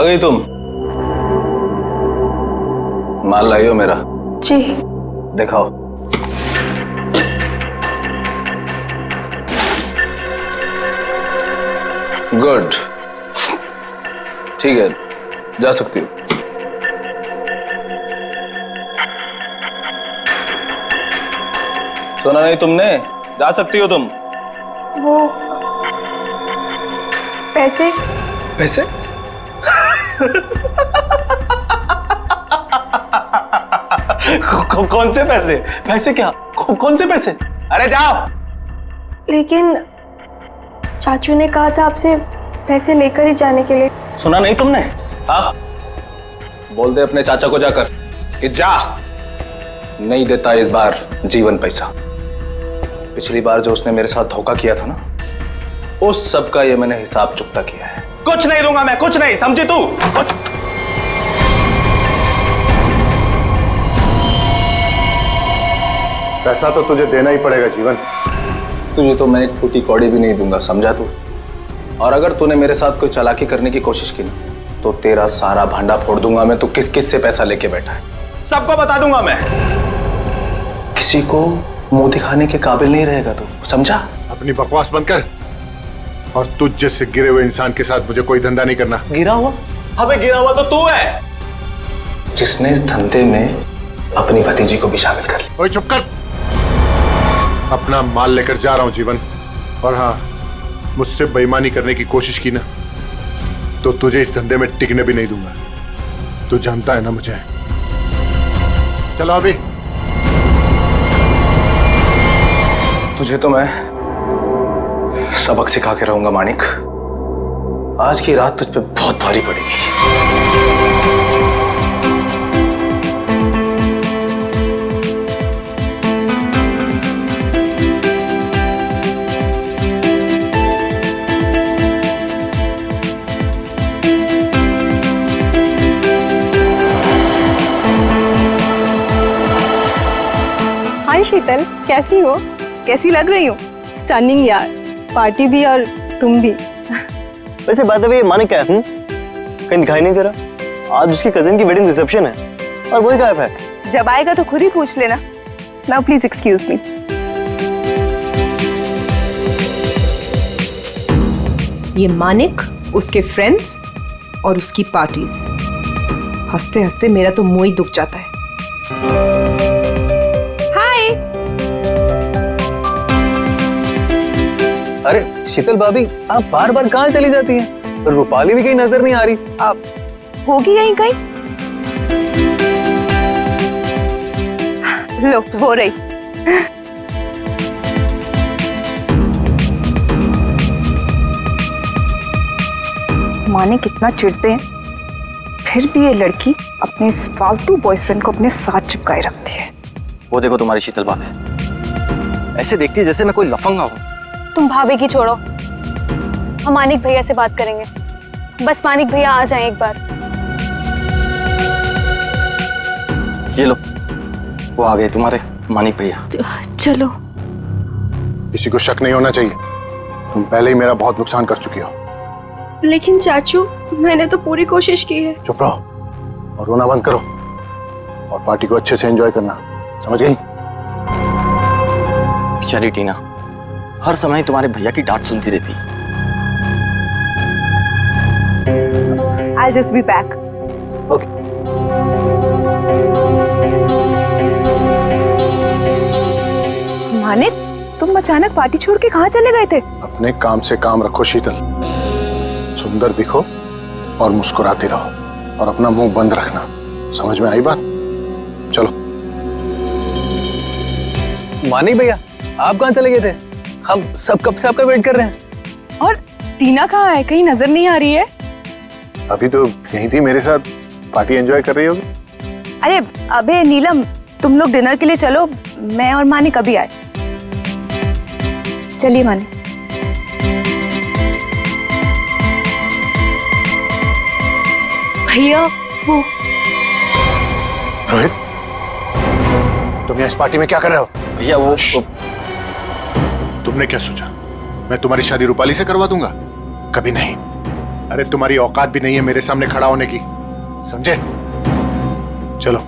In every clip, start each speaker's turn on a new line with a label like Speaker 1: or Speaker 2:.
Speaker 1: गई तुम? माल लाई हो मेरा?
Speaker 2: जी।
Speaker 1: दिखाओ। गुड, ठीक है, जा सकती हो। सुना नहीं तुमने? जा सकती हो तुम।
Speaker 2: वो पैसे?
Speaker 1: पैसे? कौन से पैसे? पैसे क्या? कौन से पैसे? अरे जाओ।
Speaker 2: लेकिन चाचू ने कहा था आपसे पैसे लेकर ही जाने के लिए।
Speaker 1: सुना नहीं तुमने? हाँ, बोल दे अपने चाचा को जाकर कि जा, नहीं देता इस बार जीवन पैसा। पिछली बार जो उसने मेरे साथ धोखा किया था ना, उस सब का ये मैंने हिसाब चुकता किया है। कुछ नहीं दूंगा मैं, कुछ नहीं, समझी तू? कुछ
Speaker 3: पैसा तो तुझे देना ही पड़ेगा जीवन।
Speaker 1: तुझे तो मैं एक फूटी कौड़ी भी नहीं दूंगा, समझा तू? और अगर तूने मेरे साथ कोई चालाकी करने की कोशिश की ना, तो तेरा सारा भांडा फोड़ दूंगा मैं। तू किस किस से पैसा लेके बैठा है सबको बता दूंगा मैं। किसी को मुंह दिखाने के काबिल नहीं रहेगा तू, समझा?
Speaker 3: अपनी बकवास बंद कर और तुझ जैसे गिरे हुए इंसान के साथ मुझे कोई धंधा नहीं करना।
Speaker 1: गिरा हुआ? अबे गिरा हुआ तो तू है, जिसने इस धंधे में अपनी भतीजी को भी शामिल कर लिया।
Speaker 3: ओए चुप कर। अपना माल लेकर जा रहा हूं जीवन, और हाँ, मुझसे बेईमानी करने की कोशिश की ना तो तुझे इस धंधे में टिकने भी नहीं दूंगा। तू जानता है ना मुझे। चलो अभी।
Speaker 1: तुझे तो मैं सबक सिखा के रहूंगा मानिक। आज की रात तुझ पे बहुत भारी पड़ेगी।
Speaker 2: हाय शीतल, कैसी हो?
Speaker 4: कैसी लग रही हूँ?
Speaker 2: स्टनिंग यार, पार्टी भी और तुम भी।
Speaker 5: वैसे बात है, ये मानिक क्या है? कहीं दिखाई नहीं दे रहा। आज उसकी कजिन की वेडिंग रिसेप्शन है और वही गायब है।
Speaker 4: जब आएगा तो खुद ही पूछ लेना। Now please excuse me. ये मानिक, उसके फ्रेंड्स और उसकी पार्टीज। हंसते हंसते मेरा तो मुंह ही दुख जाता है। हाय।
Speaker 5: अरे शीतल भाभी, आप बार बार कहाँ चली जाती हैं? और रूपाली भी कहीं नजर नहीं आ रही।
Speaker 4: अब होगी यहीं कहीं। लो वो रही। माने कितना चिढ़ते हैं, फिर भी ये लड़की अपने इस फालतू बॉयफ्रेंड को अपने साथ चिपकाए रखती है।
Speaker 5: वो देखो तुम्हारी शीतल भाभी, ऐसे देखती है जैसे मैं कोई लफंगा हूँ।
Speaker 6: तुम भाभी की छोड़ो, हम मानिक भैया से बात करेंगे। बस मानिक भैया आ जाएं एक बार।
Speaker 5: ये लो, वो आ गए तुम्हारे मानिक भैया।
Speaker 6: चलो।
Speaker 3: किसी को शक नहीं होना चाहिए। तुम पहले ही मेरा बहुत नुकसान कर चुकी हो।
Speaker 2: लेकिन चाचू, मैंने तो पूरी कोशिश की है।
Speaker 3: चुप रहो और रोना बंद करो और पार्टी को अच्छे से एंजॉय करना, समझ गई?
Speaker 5: बेचारी टीना हर समय तुम्हारे भैया की डांट सुनती रहती।
Speaker 4: I'll just be back.
Speaker 5: Okay.
Speaker 4: Manik, तुम अचानक पार्टी छोड़ के कहाँ चले गए थे?
Speaker 3: अपने काम से काम रखो शीतल। सुंदर दिखो और मुस्कुराते रहो और अपना मुंह बंद रखना, समझ में आई बात? चलो।
Speaker 5: मानिक भैया, आप कहाँ चले गए थे? हम सब कब से आपका वेट कर रहे हैं।
Speaker 4: और टीना कहाँ है? कहीं नजर नहीं आ रही है।
Speaker 3: अभी तो यही थी मेरे साथ, पार्टी एंजॉय कर रही होगी।
Speaker 4: अरे अबे नीलम, तुम लोग डिनर के लिए चलो, मैं और मानिक अभी आए। चलिए मानिक।
Speaker 6: भैया वो
Speaker 3: रोहित, तुम यहाँ इस पार्टी में क्या कर रहे हो?
Speaker 5: भैया वो
Speaker 3: तुमने क्या सोचा मैं तुम्हारी शादी रूपाली से करवा दूंगा? कभी नहीं। अरे तुम्हारी औकात भी नहीं है मेरे सामने खड़ा होने की, समझे? चलो।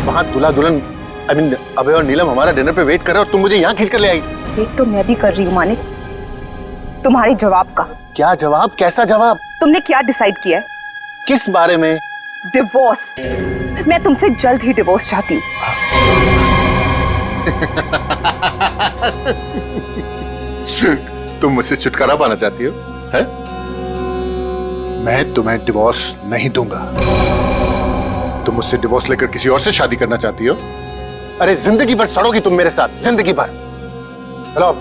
Speaker 3: वहां दूल्हा दुल्हन अभय और नीलम हमारा डिनर पे वेट कर रहे हो और तुम मुझे यहाँ खींच कर ले आई।
Speaker 4: वेट तो मैं भी कर रही हूँ मानिक, तुम्हारे जवाब का।
Speaker 3: क्या जवाब? कैसा जवाब?
Speaker 4: तुमने क्या डिसाइड किया है?
Speaker 3: किस बारे में?
Speaker 4: डिवोर्स। मैं तुमसे जल्द ही डिवोर्स चाहती हूँ।
Speaker 3: तुम मुझसे छुटकारा पाना चाहती हो, है? मैं तुम्हें डिवोर्स नहीं दूंगा। तुम मुझसे डिवोर्स लेकर किसी और से शादी करना चाहती हो? अरे जिंदगी भर सड़ोगी तुम मेरे साथ, जिंदगी भर। चलो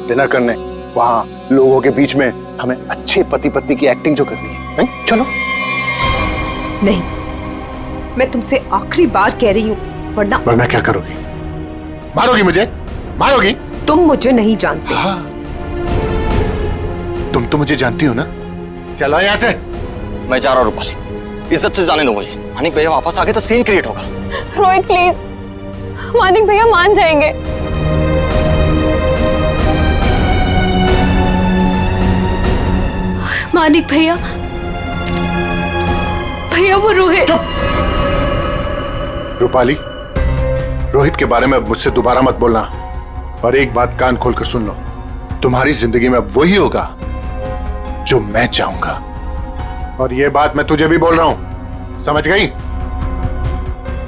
Speaker 3: डिनर करने, वहां लोगों के बीच में हमें अच्छे पति पत्नी की एक्टिंग जो करनी है, चलो।
Speaker 4: नहीं, मैं तुमसे आखिरी बार कह रही हूँ, वरना
Speaker 3: क्या करोगी? मारोगी मुझे? मारोगी?
Speaker 4: तुम मुझे नहीं जानते।
Speaker 3: हाँ। तुम तो मुझे जानती हो ना। चलो यहाँ से।
Speaker 5: मैं जा रहा हूँ रूपाली, इज्जत से जाने दो मुझे। मानिक भैया वापस आ गए तो सीन क्रिएट होगा।
Speaker 6: रोहित प्लीज, मानिक भैया मान जाएंगे। मानिक भैया, भैया वो रोहित।
Speaker 3: रूपाली, रोहित के बारे में मुझसे दोबारा मत बोलना। और एक बात कान खोलकर सुन लो, तुम्हारी जिंदगी में वही होगा जो मैं चाहूंगा। और ये बात मैं तुझे भी बोल रहा हूं, समझ गई?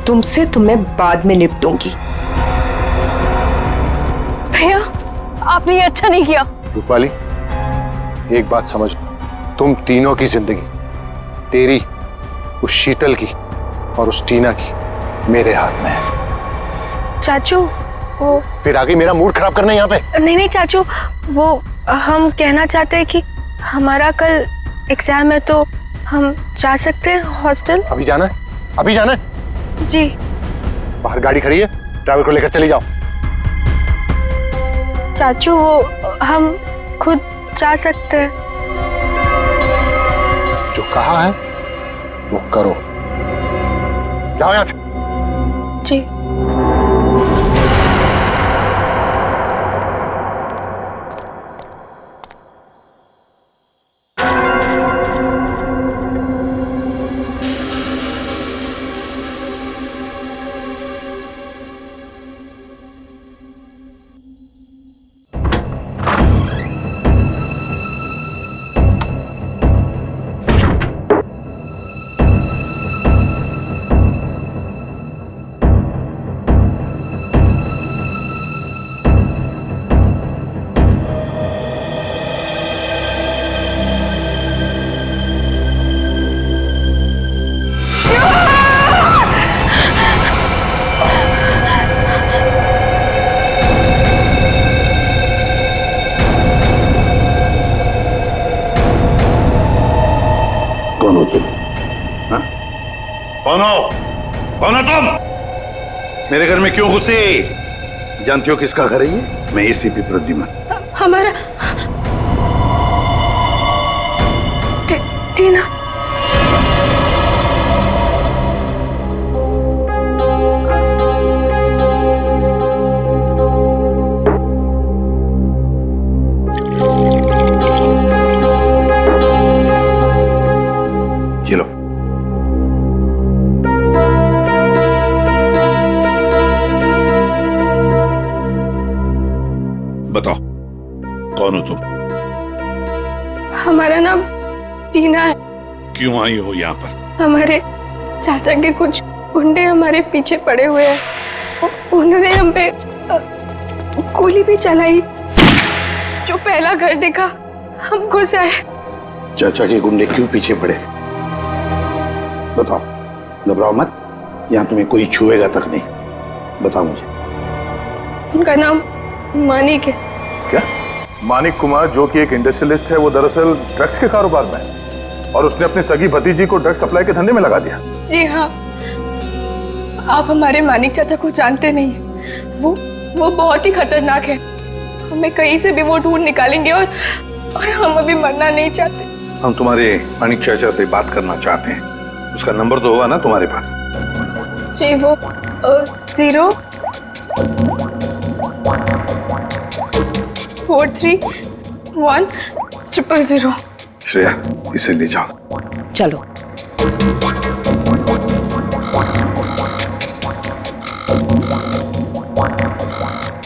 Speaker 4: तुमसे तो मैं बाद में निपटूंगी।
Speaker 6: भैया आपने ये अच्छा नहीं किया।
Speaker 3: रूपाली, एक बात समझ, तुम तीनों की जिंदगी, तेरी, उस शीतल की और उस टीना की, मेरे हाथ में है।
Speaker 2: चाचू वो
Speaker 3: फिर आगे मेरा मूड खराब करना यहाँ पे?
Speaker 2: नहीं नहीं चाचू, वो हम कहना चाहते हैं कि हमारा कल एग्जाम है तो हम जा सकते हैं हॉस्टल।
Speaker 3: अभी जाना है? अभी जाना है?
Speaker 2: जी।
Speaker 3: बाहर गाड़ी खड़ी है, ड्राइवर को लेकर चली जाओ।
Speaker 2: चाचू वो हम खुद जा सकते हैं।
Speaker 3: जो कहा है वो करो। जाओ यहाँ से।
Speaker 2: जी।
Speaker 7: कौन हो तुम? हाँ? कौन हो? कौन हो तुम? मेरे घर में क्यों घुसे? जानती हो किसका घर है ये? मैं एसीपी प्रद्युमन।
Speaker 2: हमारा टीना।
Speaker 7: ये लो। बताओ कौन हो तुम?
Speaker 2: हमारा नाम टीना है।
Speaker 7: क्यों आई हो यहाँ पर?
Speaker 2: हमारे चाचा के कुछ गुंडे हमारे पीछे पड़े हुए हैं। उन्होंने हम पे गोली भी चलाई। जो पहला घर देखा हम घुस आए।
Speaker 7: चाचा के गुंडे क्यों पीछे पड़े? बताओ, घबराओ मत, यहाँ तुम्हें कोई छुएगा तक नहीं। बताओ मुझे।
Speaker 2: उनका नाम मानिक है।
Speaker 3: क्या? मानिक कुमार, जो कि एक इंडस्ट्रियलिस्ट है, वो दरअसल ड्रग्स के कारोबार में है और उसने अपनी सगी भतीजी को ड्रग्स सप्लाई के धंधे में लगा दिया।
Speaker 2: जी हाँ, आप हमारे मानिक चाचा को जानते नहीं हैं। वो बहुत ही खतरनाक है। हमें कहीं से भी वो ढूंढ निकालेंगे और हम अभी मरना नहीं चाहते।
Speaker 7: हम तुम्हारे मानिक चाचा से बात करना चाहते हैं। उसका नंबर तो होगा ना तुम्हारे पास?
Speaker 2: जी, वो 0 43100।
Speaker 7: श्रेया, इसे ले जाओ।
Speaker 8: चलो।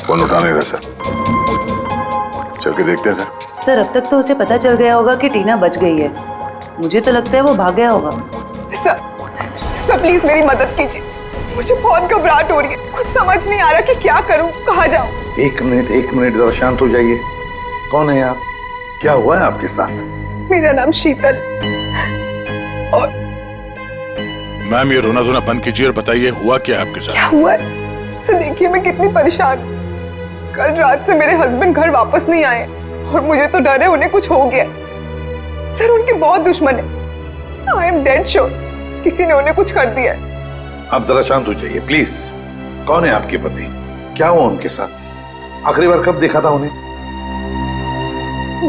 Speaker 3: फोन उठा नहीं रहा सर। चल के देखते हैं सर।
Speaker 8: सर अब तक तो उसे पता चल गया होगा कि टीना बच गई है। मुझे तो लगता है वो भाग गया होगा।
Speaker 2: सर प्लीज मेरी मदद कीजिए, मुझे बहुत घबराहट हो रही है, कुछ समझ नहीं आ रहा कि क्या करूं, कहाँ जाऊं।
Speaker 7: एक मिनट जरा शांत हो जाइए। कौन है आप? क्या हुआ है आपके साथ?
Speaker 2: मेरा नाम शीतल। और
Speaker 3: मैम ये रोना धोना बंद कीजिए और बताइए हुआ क्या है आपके साथ?
Speaker 2: क्या हुआ है? सर देखिए मैं कितनी परेशान हूं। कल रात से मेरे हस्बैंड घर वापस नहीं आए और मुझे तो डर है उन्हें कुछ हो गया। सर उनके बहुत दुश्मन है। आई एम डेड श्योर किसी ने उन्हें कुछ कर दिया है।
Speaker 7: आप जरा शांत हो जाइए प्लीज। कौन है आपके पति? क्या हुआ उनके साथ? आखिरी बार कब देखा था उन्हें?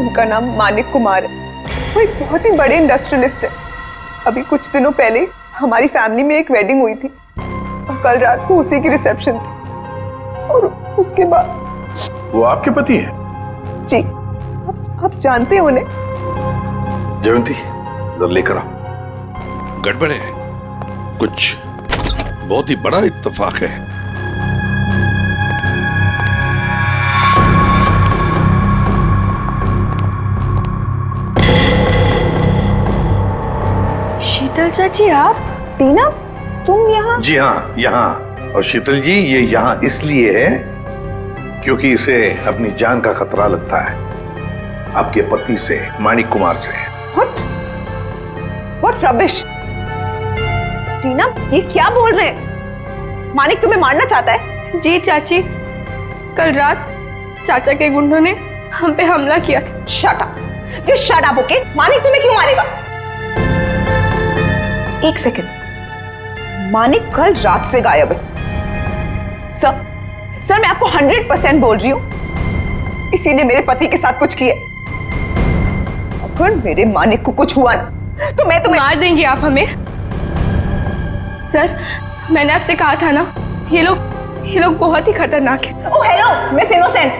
Speaker 2: उनका नाम मानिक कुमार है, वो एक बहुत ही बड़े इंडस्ट्रियलिस्ट है। अभी कुछ दिनों पहले हमारी फैमिली में एक वेडिंग हुई थी और कल रात को उसी की रिसेप्शन थी। और उसके बाद
Speaker 3: वो आपके पति है?
Speaker 2: जी आप जानते हैं उन्हें?
Speaker 7: जयंती जरा लेकर आओ।
Speaker 9: गड़बड़ है, कुछ बहुत ही बड़ा इत्तेफाक है।
Speaker 2: शीतल चाची आप?
Speaker 4: टीना तुम यहाँ?
Speaker 7: जी हाँ, यहाँ। और शीतल जी ये यहाँ इसलिए है क्योंकि इसे अपनी जान का खतरा लगता है आपके पति से, मानिक कुमार से।
Speaker 4: What rubbish! टीना ये क्या बोल रहे हैं? मानिक तुम्हें मारना चाहता है?
Speaker 2: जी चाची, कल रात चाचा के गुंडों ने हम पे हमला किया था।
Speaker 4: Shut up! Just shut up, okay? Manik तुम्हें क्यों मारेगा? एक सेकंड, मानिक कल रात से गायब है। सर मैं आपको 100% बोल रही हूँ, इसी ने मेरे पति के साथ कुछ किया। अगर मेरे मानिक को कुछ हुआ ना तो मैं तुम्हें
Speaker 2: मार देंगे आप हमें? सर मैंने आपसे कहा था ना, ये लोग बहुत ही खतरनाक है।
Speaker 4: ओह हेलो, मिस इनोसेंट,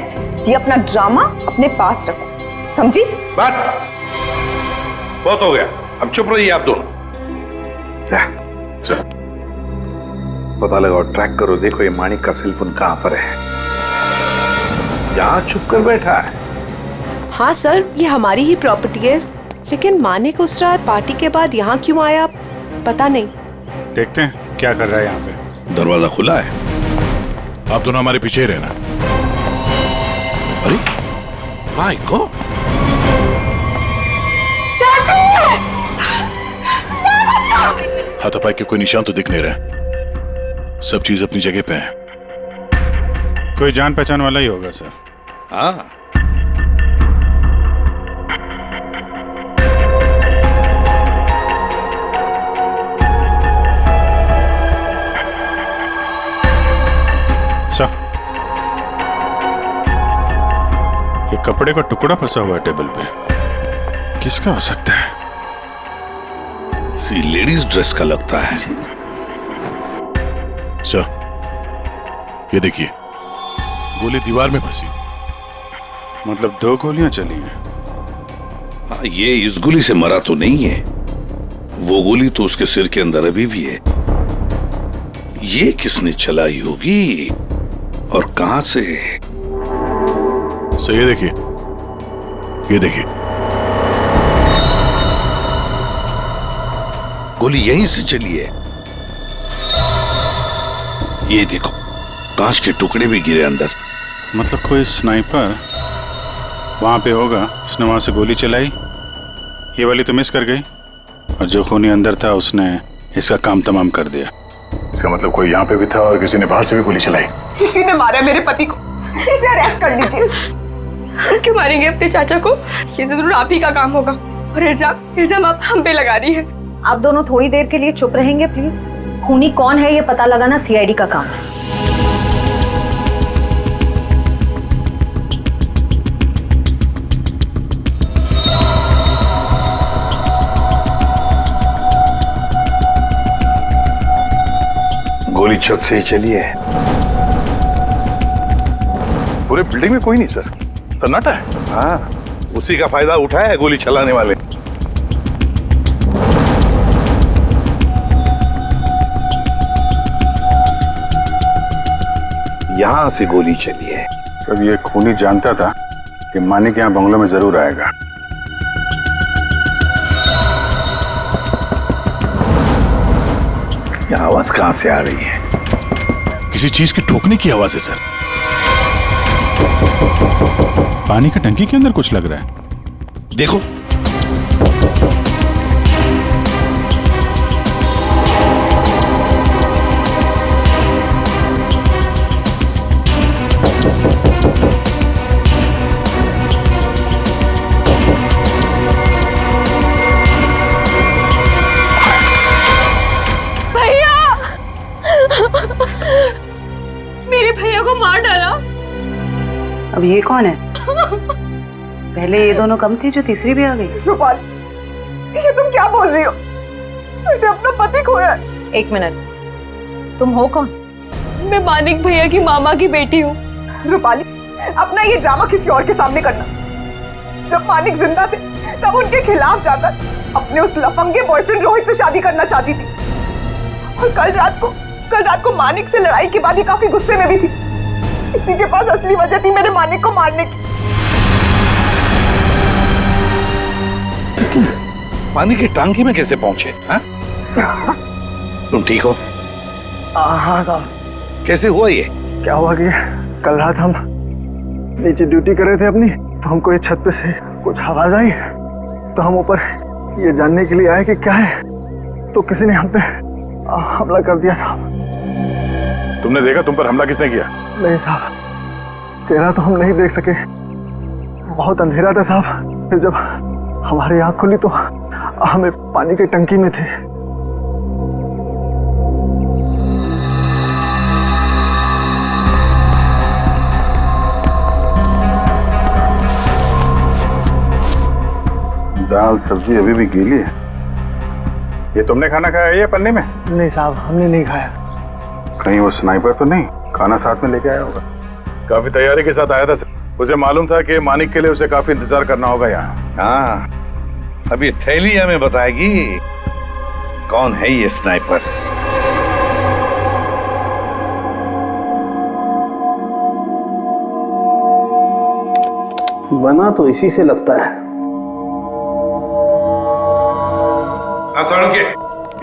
Speaker 4: ये अपना ड्रामा अपने पास रखो, समझी?
Speaker 7: बस बहुत हो गया, अब चुप रहिए आप दोनों। पता लगाओ, ट्रैक करो, देखो ये मानिक का सेलफोन कहां पर है। यहां छुप कर बैठा है।
Speaker 10: हाँ सर, ये हमारी ही प्रॉपर्टी है, लेकिन मानिक उस रात पार्टी के बाद यहाँ क्यों आया पता नहीं।
Speaker 3: देखते हैं क्या कर रहा है यहाँ पे।
Speaker 9: दरवाजा खुला है।
Speaker 3: आप दोनों हमारे पीछे ही रहना।
Speaker 9: अरे माय गॉड,
Speaker 3: हाथापाई के कोई निशान तो दिख नहीं रहे, सब चीज अपनी जगह पे है। कोई जान पहचान वाला ही होगा सर।
Speaker 9: हाँ
Speaker 3: अच्छा, ये कपड़े का टुकड़ा फंसा हुआ है टेबल पे, किसका हो सकता है?
Speaker 9: सी लेडीज ड्रेस का लगता है।
Speaker 3: सर ये देखिए, गोली दीवार में फंसी, मतलब 2 गोलियां चली हैं।
Speaker 9: हाँ, ये इस गोली से मरा तो नहीं है, वो गोली तो उसके सिर के अंदर अभी भी है। ये किसने चलाई होगी और कहां से?
Speaker 3: सर ये देखिए, ये देखिए,
Speaker 9: गोली यहीं से चली है। ये देखो, कांच के टुकड़े भी गिरे अंदर।
Speaker 3: मतलब कोई स्नाइपर वहां पे होगा, उसने वहां से गोली चलाई, ये वाली तो मिस कर गई, और जो खूनी अंदर था उसने इसका काम तमाम कर दिया। इसका मतलब कोई यहाँ पे भी था और किसी ने बाहर से भी गोली चलाई।
Speaker 2: किसी ने मारा मेरे पति को, इसे अरेस्ट कर लीजिए। हम क्यों मारेंगे अपने चाचा को? ये जरूर आप ही का काम होगा, और इल्जाम आप हम पे लगा रही है।
Speaker 6: आप दोनों थोड़ी देर के लिए चुप रहेंगे प्लीज। खूनी कौन है ये पता लगाना सीआईडी का काम है।
Speaker 7: गोली छत से ही चली है।
Speaker 3: पूरे बिल्डिंग में कोई नहीं सर। सन्नाटा है।
Speaker 7: हाँ, उसी का फायदा उठाया है गोली चलाने वाले। यहां से गोली चली है।
Speaker 3: तब ये खूनी जानता था कि मानिक यहाँ बंगलों में जरूर आएगा।
Speaker 7: ये आवाज कहां से आ रही है?
Speaker 11: किसी चीज के ठोकने की आवाज है सर। पानी का टंकी के अंदर कुछ लग रहा है।
Speaker 9: देखो,
Speaker 2: भैया मेरे भैया को मार डाला।
Speaker 8: अब ये कौन है? पहले ये दोनों कम थे जो तीसरी भी आ गई।
Speaker 4: रूपाली, ये तुम क्या बोल रही हो? मैंने अपना पति खोया है।
Speaker 6: एक मिनट, तुम हो कौन?
Speaker 2: मैं मानिक भैया की मामा की बेटी हूँ।
Speaker 4: रूपाली, अपना ये ड्रामा किसी और के सामने करना। जब मानिक जिंदा थे तब उनके खिलाफ जाकर अपने उस लफंगे बॉयफ्रेंड रोहित से शादी करना चाहती थी। और कल रात को मानिक से लड़ाई के बाद ही काफी गुस्से में भी थी। इसी के पास असली वजह थी मेरे मानिक को मारने की।
Speaker 7: पानी की टांकी में कैसे पहुंचे? हाँ? तुम ठीक हो?
Speaker 5: हाँ साहब।
Speaker 7: कैसे हुआ ये?
Speaker 5: क्या हुआ कि कल रात हम नीचे ड्यूटी कर रहे थे अपनी, तो हमको ये छत पे से कुछ आवाज आई, तो हम ऊपर ये जानने के लिए आए कि क्या है, तो किसी ने हम पे हमला कर दिया साहब।
Speaker 3: तुमने देखा तुम पर हमला किसने किया?
Speaker 5: नहीं साहब, चेहरा तो हम नहीं देख सके, बहुत अंधेरा था साहब। फिर जब हमारी आंख खुली तो हमें पानी की टंकी में थे।
Speaker 3: दाल सब्जी अभी भी गीली है। ये तुमने खाना खाया है या पन्नी में?
Speaker 5: नहीं साहब, हमने नहीं खाया।
Speaker 3: कहीं वो स्नाइपर तो नहीं खाना साथ में लेके आया होगा? काफी तैयारी के साथ आया था। उसे मालूम था कि मानिक के लिए उसे काफी इंतजार करना होगा यहाँ।
Speaker 7: हाँ, अभी थैली हमें बताएगी कौन है ये स्नाइपर।
Speaker 5: बना तो इसी से लगता है।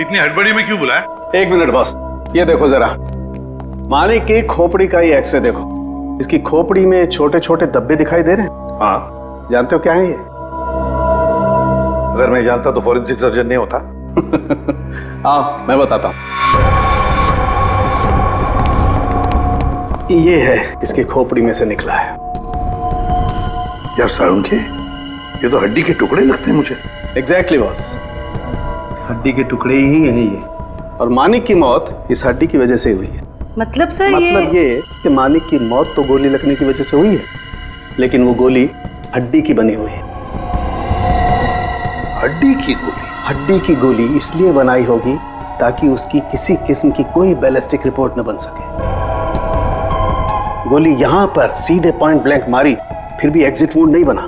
Speaker 7: इतनी हड़बड़ी में क्यों बुलाया?
Speaker 1: एक मिनट बॉस, ये देखो जरा, मानिक की खोपड़ी का ही एक्सरे देखो। इसकी खोपड़ी में छोटे छोटे धब्बे दिखाई दे रहे हैं।
Speaker 7: हाँ,
Speaker 1: जानते हो क्या है ये?
Speaker 7: अगर मैं जानता तो फॉरेंसिक सर्जन नहीं होता।
Speaker 1: हाँ, मैं बताता हूँ। ये है इसकी खोपड़ी में से निकला है।
Speaker 7: यार सारुण के, ये तो हड्डी के टुकड़े लगते हैं मुझे।
Speaker 1: एग्जैक्टली बॉस, हड्डी के टुकड़े ही हैं ये। और मानिक की मौत इस हड्डी की वजह से हुई है।
Speaker 8: मतलब सर
Speaker 1: मतलब ये कि मानिक की मौत तो गोली लगने की वजह से हुई है, लेकिन वो गोली हड्डी की बनी हुई है।
Speaker 7: हड्डी की गोली?
Speaker 1: हड्डी की गोली इसलिए बनाई होगी ताकि उसकी किसी किस्म की कोई बैलिस्टिक रिपोर्ट न बन सके। गोली यहां पर सीधे पॉइंट ब्लैंक मारी, फिर भी एग्जिट वुंड नहीं बना,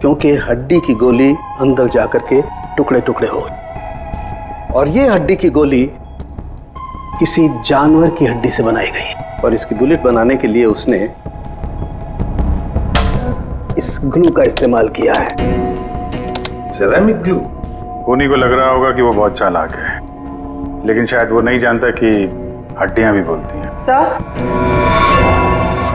Speaker 1: क्योंकि हड्डी की गोली अंदर जाकर के टुकड़े टुकड़े हो गए। और ये हड्डी की गोली किसी जानवर की हड्डी से बनाई गई, और इसकी बुलेट बनाने के लिए उसने इस ग्लू का इस्तेमाल किया है।
Speaker 7: Ceramic glue?
Speaker 3: खूनी को लग रहा होगा कि वो बहुत चालाक है, लेकिन शायद वो नहीं जानता कि हड्डियां भी बोलती हैं।
Speaker 12: सर,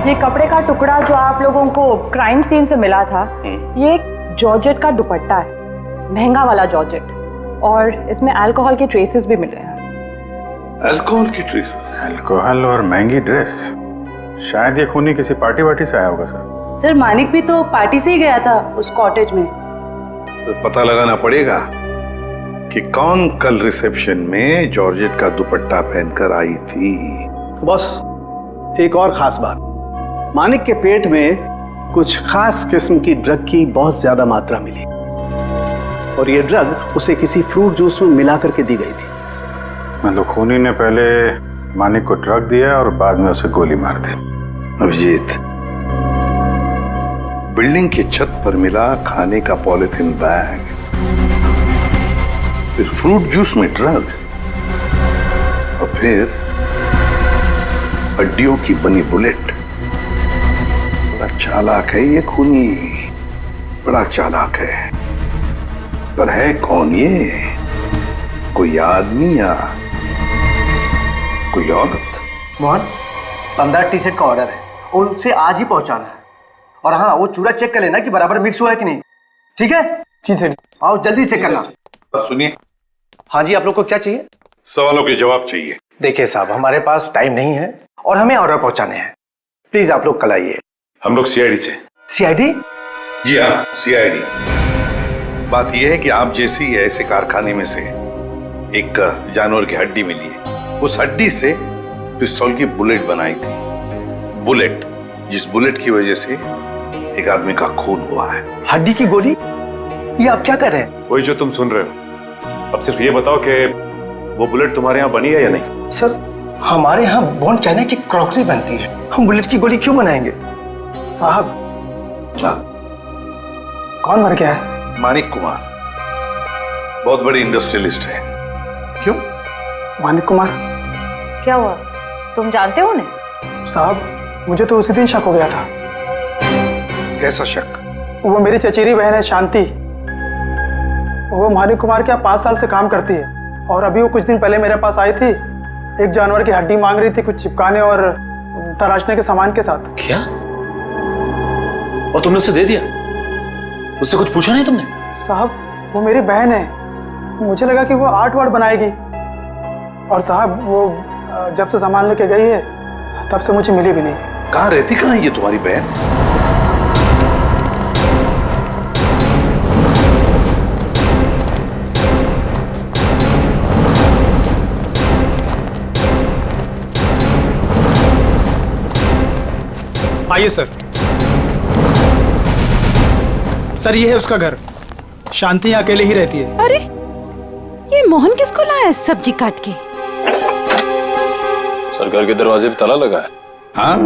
Speaker 12: ये कपड़े का टुकड़ा जो आप लोगों को क्राइम सीन से मिला था, ये एक जॉर्जेट का दुपट्टा है, महंगा वाला जॉर्जेट, और इसमें अल्कोहल के ट्रेसेस भी मिले हैं।
Speaker 7: अल्कोहल की ट्रेसेस?
Speaker 3: अल्कोहल और महंगी ड्रेस? शायद ये खूनी किसी पार्टी वार्टी से आया होगा सर।
Speaker 8: सर, मानिक भी तो पार्टी से ही गया था उस कॉटेज में।
Speaker 7: तो पता लगाना पड़ेगा कि कौन कल रिसेप्शन में जॉर्जेट का दुपट्टा पहनकर आई थी।
Speaker 1: बस एक और खास बात, मानिक के पेट में कुछ खास किस्म की ड्रग की बहुत ज्यादा मात्रा मिली, और ये ड्रग उसे किसी फ्रूट जूस में मिला करके दी गई थी।
Speaker 3: मतलब खूनी ने पहले मानिक को ड्रग दिया और बाद में उसे गोली मार दी।
Speaker 7: अभिजीत, बिल्डिंग की छत पर मिला खाने का पॉलिथीन बैग, फिर फ्रूट जूस में ड्रग्स, और फिर हड्डियों की बनी बुलेट। बड़ा चालाक है ये खूनी, बड़ा चालाक है। पर है कौन ये? कोई आदमी या कोई औरत?
Speaker 5: मोहन, 15 टी शर्ट का ऑर्डर है और उसे आज ही पहुंचाना है। और हाँ, वो चूड़ा चेक कर लेना कि बराबर मिक्स हुआ है कि नहीं। ठीक है? जी सर। आओ जल्दी से करना।
Speaker 7: सुनिए।
Speaker 5: हाँ जी, आप लोग को क्या चाहिए?
Speaker 7: सवालों के जवाब चाहिए।
Speaker 5: देखिए साहब, हमारे पास टाइम नहीं है और हमें ऑर्डर पहुंचाने हैं। प्लीज आप लोग कल आइए।
Speaker 11: हम लोग सीआईडी से।
Speaker 5: सीआईडी?
Speaker 7: जी हाँ, सीआईडी। बात यह है कि आप जैसी ऐसे कारखाने में से एक जानवर की हड्डी मिली है। उस हड्डी से पिस्तौल की बुलेट बनाई थी। बुलेट, जिस बुलेट की वजह से एक आदमी का खून हुआ है।
Speaker 5: हड्डी की गोली? ये आप क्या कर रहे हैं?
Speaker 11: वही जो तुम सुन रहे हो। अब सिर्फ ये बताओ कि वो बुलेट तुम्हारे यहाँ बनी है या नहीं?
Speaker 5: सर, हमारे यहाँ बोन चाइना की क्रॉकरी बनती है। हम बुलेट की गोली क्यों बनाएंगे? साहब, कौन मर गया है?
Speaker 7: मानिक कुमार, बहुत बड़ी इंडस्ट्रियलिस्ट है।
Speaker 5: क्यों? मानिक कुमार?
Speaker 6: क्या हुआ, तुम जानते हो उन्हें?
Speaker 5: साहब, मुझे तो उसी दिन शक हो गया था।
Speaker 7: कैसा शक?
Speaker 5: वो मेरी चचेरी बहन है शांति। वो मानिक कुमार के यहाँ 5 साल से काम करती है और अभी वो कुछ दिन पहले मेरे पास आई थी। एक जानवर की हड्डी मांग रही थी, कुछ चिपकाने और तराशने के सामान के साथ।
Speaker 13: क्या? और तुमने उसे दे दिया? उससे कुछ पूछा नहीं तुमने?
Speaker 5: साहब, वो मेरी बहन है। मुझे लगा कि वो आर्ट वार्ट बनाएगी। और साहब, वो जब से सामान लेके गई है तब से मुझे मिली भी नहीं।
Speaker 7: कहाँ रहती, कहाँ है ये तुम्हारी बहन?
Speaker 5: आइए सर। सर, ये है उसका घर। शांति अकेले ही रहती है।
Speaker 10: अरे, ये मोहन किसको लाया है सब्जी काट के?
Speaker 13: सर, घर के दरवाजे पे ताला लगा है।
Speaker 7: हाँ,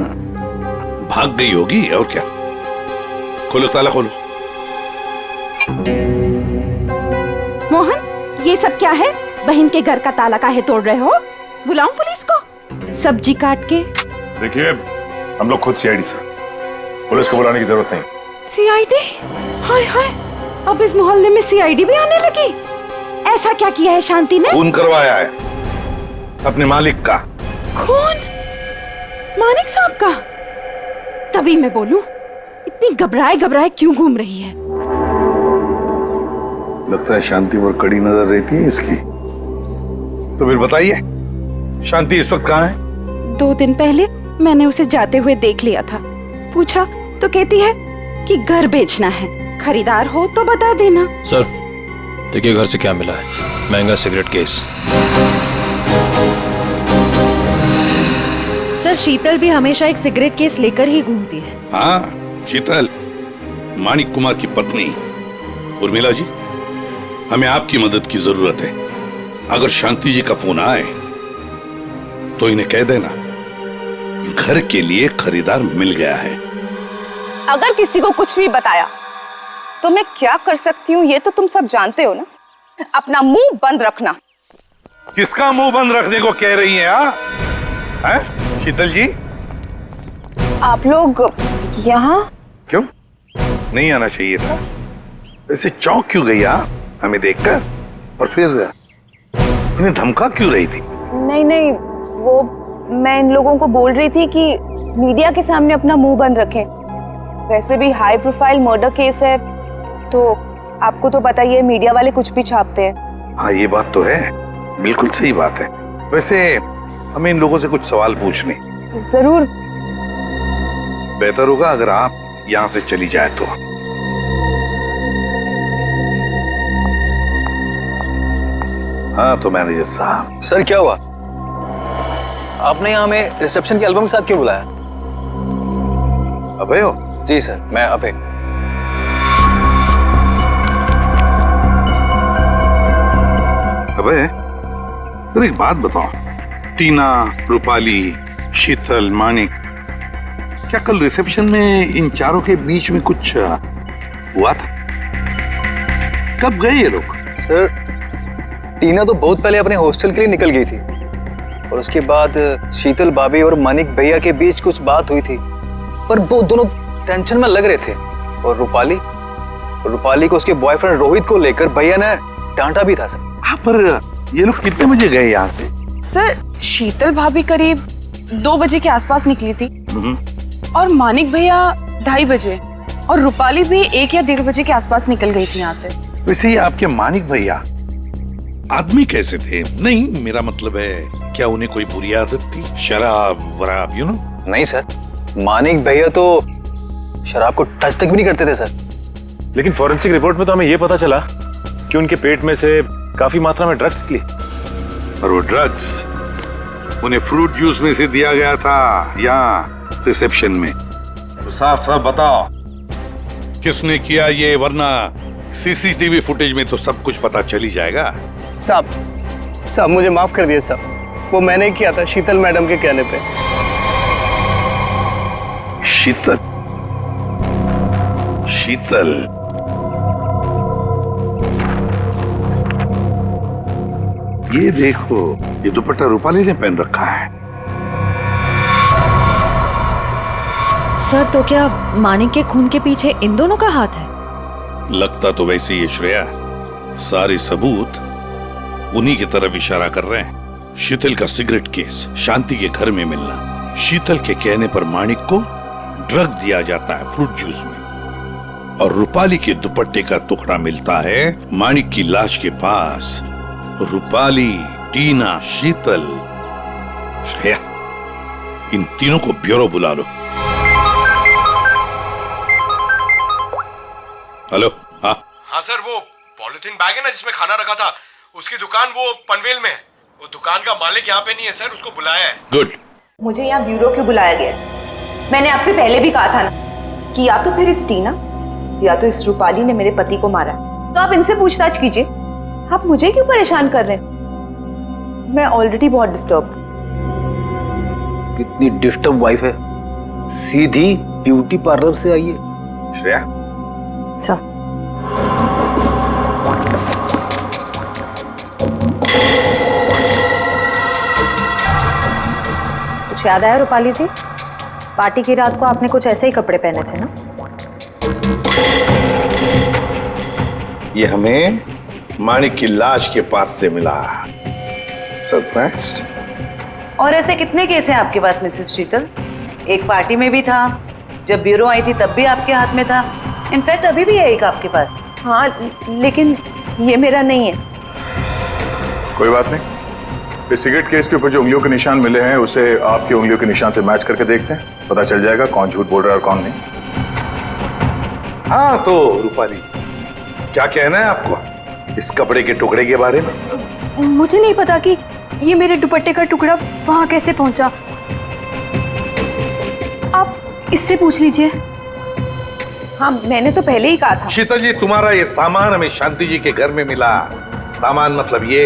Speaker 7: भाग गई होगी और क्या। खोलो, ताला खोलो।
Speaker 10: मोहन, ये सब क्या है? बहन के घर का ताला काहे तोड़ रहे हो? बुलाऊं पुलिस को? सब्जी काट के।
Speaker 11: देखिए, हम लोग खुद सीआईडी से, पुलिस को बुलाने की जरूरत नहीं।
Speaker 10: सीआईडी? हाय हाय, अब इस मोहल्ले में सीआईडी भी आने लगी। ऐसा क्या किया है शांति ने?
Speaker 7: खून करवाया है अपने मालिक का।
Speaker 10: खून? मानिक साहब का? तभी मैं बोलूं, इतनी घबराए घबराए क्यों घूम रही है?
Speaker 7: लगता है शांति पर कड़ी नजर रहती है इसकी। तो फिर बताइए, शांति इस वक्त कहाँ है?
Speaker 10: 2 दिन पहले मैंने उसे जाते हुए देख लिया था। पूछा तो कहती है कि घर बेचना है, खरीदार हो तो बता देना।
Speaker 13: सर, देखिए घर से क्या मिला है। महंगा सिगरेट केस।
Speaker 6: सर, शीतल भी हमेशा एक सिगरेट केस लेकर ही घूमती है।
Speaker 7: हाँ, शीतल, मानिक कुमार की पत्नी। उर्मिला जी, हमें आपकी मदद की जरूरत है। अगर शांति जी का फोन आए तो इन्हें कह देना घर के लिए खरीदार मिल गया है।
Speaker 8: अगर किसी को कुछ भी बताया तो मैं क्या कर सकती हूँ ये तो तुम सब जानते हो ना। अपना मुंह बंद रखना।
Speaker 7: किसका मुंह बंद रखने को कह रही हैं? हैं? शीतल जी,
Speaker 8: आप लोग यहाँ
Speaker 7: क्यों नहीं आना चाहिए था? ऐसे चौंक क्यों गई आप हमें देखकर? और फिर उन्हें धमका क्यों रही थी?
Speaker 8: नहीं, वो मैं इन लोगों को बोल रही थी कि मीडिया के सामने अपना मुंह बंद रखें। वैसे भी हाई प्रोफाइल मर्डर केस है तो आपको तो पता ही है, मीडिया वाले कुछ भी छापते हैं।
Speaker 7: हाँ, ये बात तो है, बिल्कुल सही बात है। वैसे हमें इन लोगों से कुछ सवाल पूछने।
Speaker 8: जरूर।
Speaker 7: बेहतर होगा अगर आप यहाँ से चली जाए तो। हाँ तो मैनेजर साहब।
Speaker 1: सर, क्या हुआ? आपने यहाँ हमें रिसेप्शन के एल्बम के साथ क्यों बुलाया?
Speaker 7: अभय हो?
Speaker 1: जी सर, मैं अभय।
Speaker 7: अबे, फिर एक बात बताओ, टीना, रूपाली, शीतल, मानिक, क्या कल रिसेप्शन में इन चारों के बीच में कुछ हुआ था? कब गए ये लोग?
Speaker 1: सर, टीना तो बहुत पहले अपने हॉस्टल के लिए निकल गई थी और उसके बाद शीतल भाभी और मानिक भैया के बीच कुछ बात हुई थी, पर वो दोनों टेंशन में लग रहे थे। और रूपाली को उसके बॉयफ्रेंड रोहित को लेकर भैया ने डांटा भी था सर।
Speaker 7: हाँ, पर ये लोग कितने बजे गए यहाँ से?
Speaker 8: सर, शीतल भाभी करीब 2 बजे के आसपास निकली थी और मानिक भैया 2:30 बजे और रूपाली भी 1 या 1:30 बजे के आसपास निकल गई थी यहाँ से।
Speaker 7: वैसे ही आपके मानिक भैया
Speaker 9: आदमी कैसे थे? नहीं, मेरा मतलब है क्या उन्हें कोई बुरी आदत थी? शराब वराब, यू नो?
Speaker 1: नहीं सर, मानिक भैया तो शराब को टच तक भी नहीं करते थे सर।
Speaker 11: लेकिन फॉरेंसिक रिपोर्ट में तो हमें यह पता चला कि उनके पेट में से काफी मात्रा में ड्रग्स निकली।
Speaker 7: और वो ड्रग्स उन्हें फ्रूट जूस में से दिया गया था यहाँ रिसेप्शन में। तो साफ साफ बताओ किसने किया ये, वरना सीसीटीवी फुटेज में तो सब कुछ पता चल ही जाएगा।
Speaker 5: साहब मुझे माफ कर दिए साहब, वो मैंने किया था शीतल मैडम के कहने पे।
Speaker 7: शीतल? ये देखो, ये दुपट्टा रूपाली ने पहन रखा है।
Speaker 14: सर, तो क्या मानिक के खून के पीछे इन दोनों का हाथ है?
Speaker 9: लगता तो वैसे ही श्रेया, सारे सबूत उन्हीं की तरफ इशारा कर रहे हैं। शीतल का सिगरेट केस, शांति के घर में मिलना, शीतल के कहने पर मानिक को ड्रग दिया जाता है फ्रूट जूस में, और रूपाली के दुपट्टे का टुकड़ा मिलता है मानिक की लाश के पास। रूपाली, टीना, शीतल, श्रेया, इन तीनों को ब्यूरो बुला लो। हेलो?
Speaker 3: हाँ सर, वो पॉलिथीन बैग है ना जिसमें खाना रखा था, उसकी दुकान वो पनवेल में है। वो दुकान का मालिक यहाँ पे नहीं है सर, उसको बुलाया है।
Speaker 9: गुड।
Speaker 8: मुझे यहाँ ब्यूरो क्यों बुलाया गया? मैंने आपसे पहले भी कहा था ना कि या तो फिर इस टीना या तो इस रूपाली ने मेरे पति को मारा, तो आप इनसे पूछताछ कीजिए। आप मुझे क्यों परेशान कर रहे हैं? मैं ऑलरेडी बहुत डिस्टर्ब।
Speaker 1: कितनी डिस्टर्ब वाइफ है, सीधी ब्यूटी पार्लर से आई है।
Speaker 7: श्रेया,
Speaker 8: अच्छा,
Speaker 14: कुछ याद आया रूपाली जी? पार्टी की रात को आपने कुछ ऐसे ही कपड़े पहने थे ना?
Speaker 7: ये हमें मानिक की लाश के पास से मिला। सरप्राइज्ड।
Speaker 15: और ऐसे कितने केस हैं आपके पास मिसेस शीतल? एक पार्टी में भी था, जब ब्यूरो आई थी तब भी आपके हाथ में था, इनफैक्ट अभी भी है एक आपके पास।
Speaker 8: हाँ, लेकिन ये मेरा नहीं है।
Speaker 11: कोई बात नहीं, इस सिगरेट केस के ऊपर जो उंगलियों के निशान मिले हैं उसे आपकी उंगलियों के निशान से मैच करके देखते हैं, पता चल जाएगा कौन झूठ बोल रहा है और कौन नहीं।
Speaker 7: हाँ, तो रूपाली, क्या कहना है आपको इस कपड़े के टुकड़े के बारे में?
Speaker 6: मुझे नहीं पता कि ये मेरे दुपट्टे का टुकड़ा वहां कैसे पहुंचा। आप इससे पूछ लीजिए।
Speaker 8: हाँ, मैंने तो पहले ही कहा था।
Speaker 7: शीतल जी, तुम्हारा ये सामान हमें शांति जी के घर में मिला। सामान मतलब ये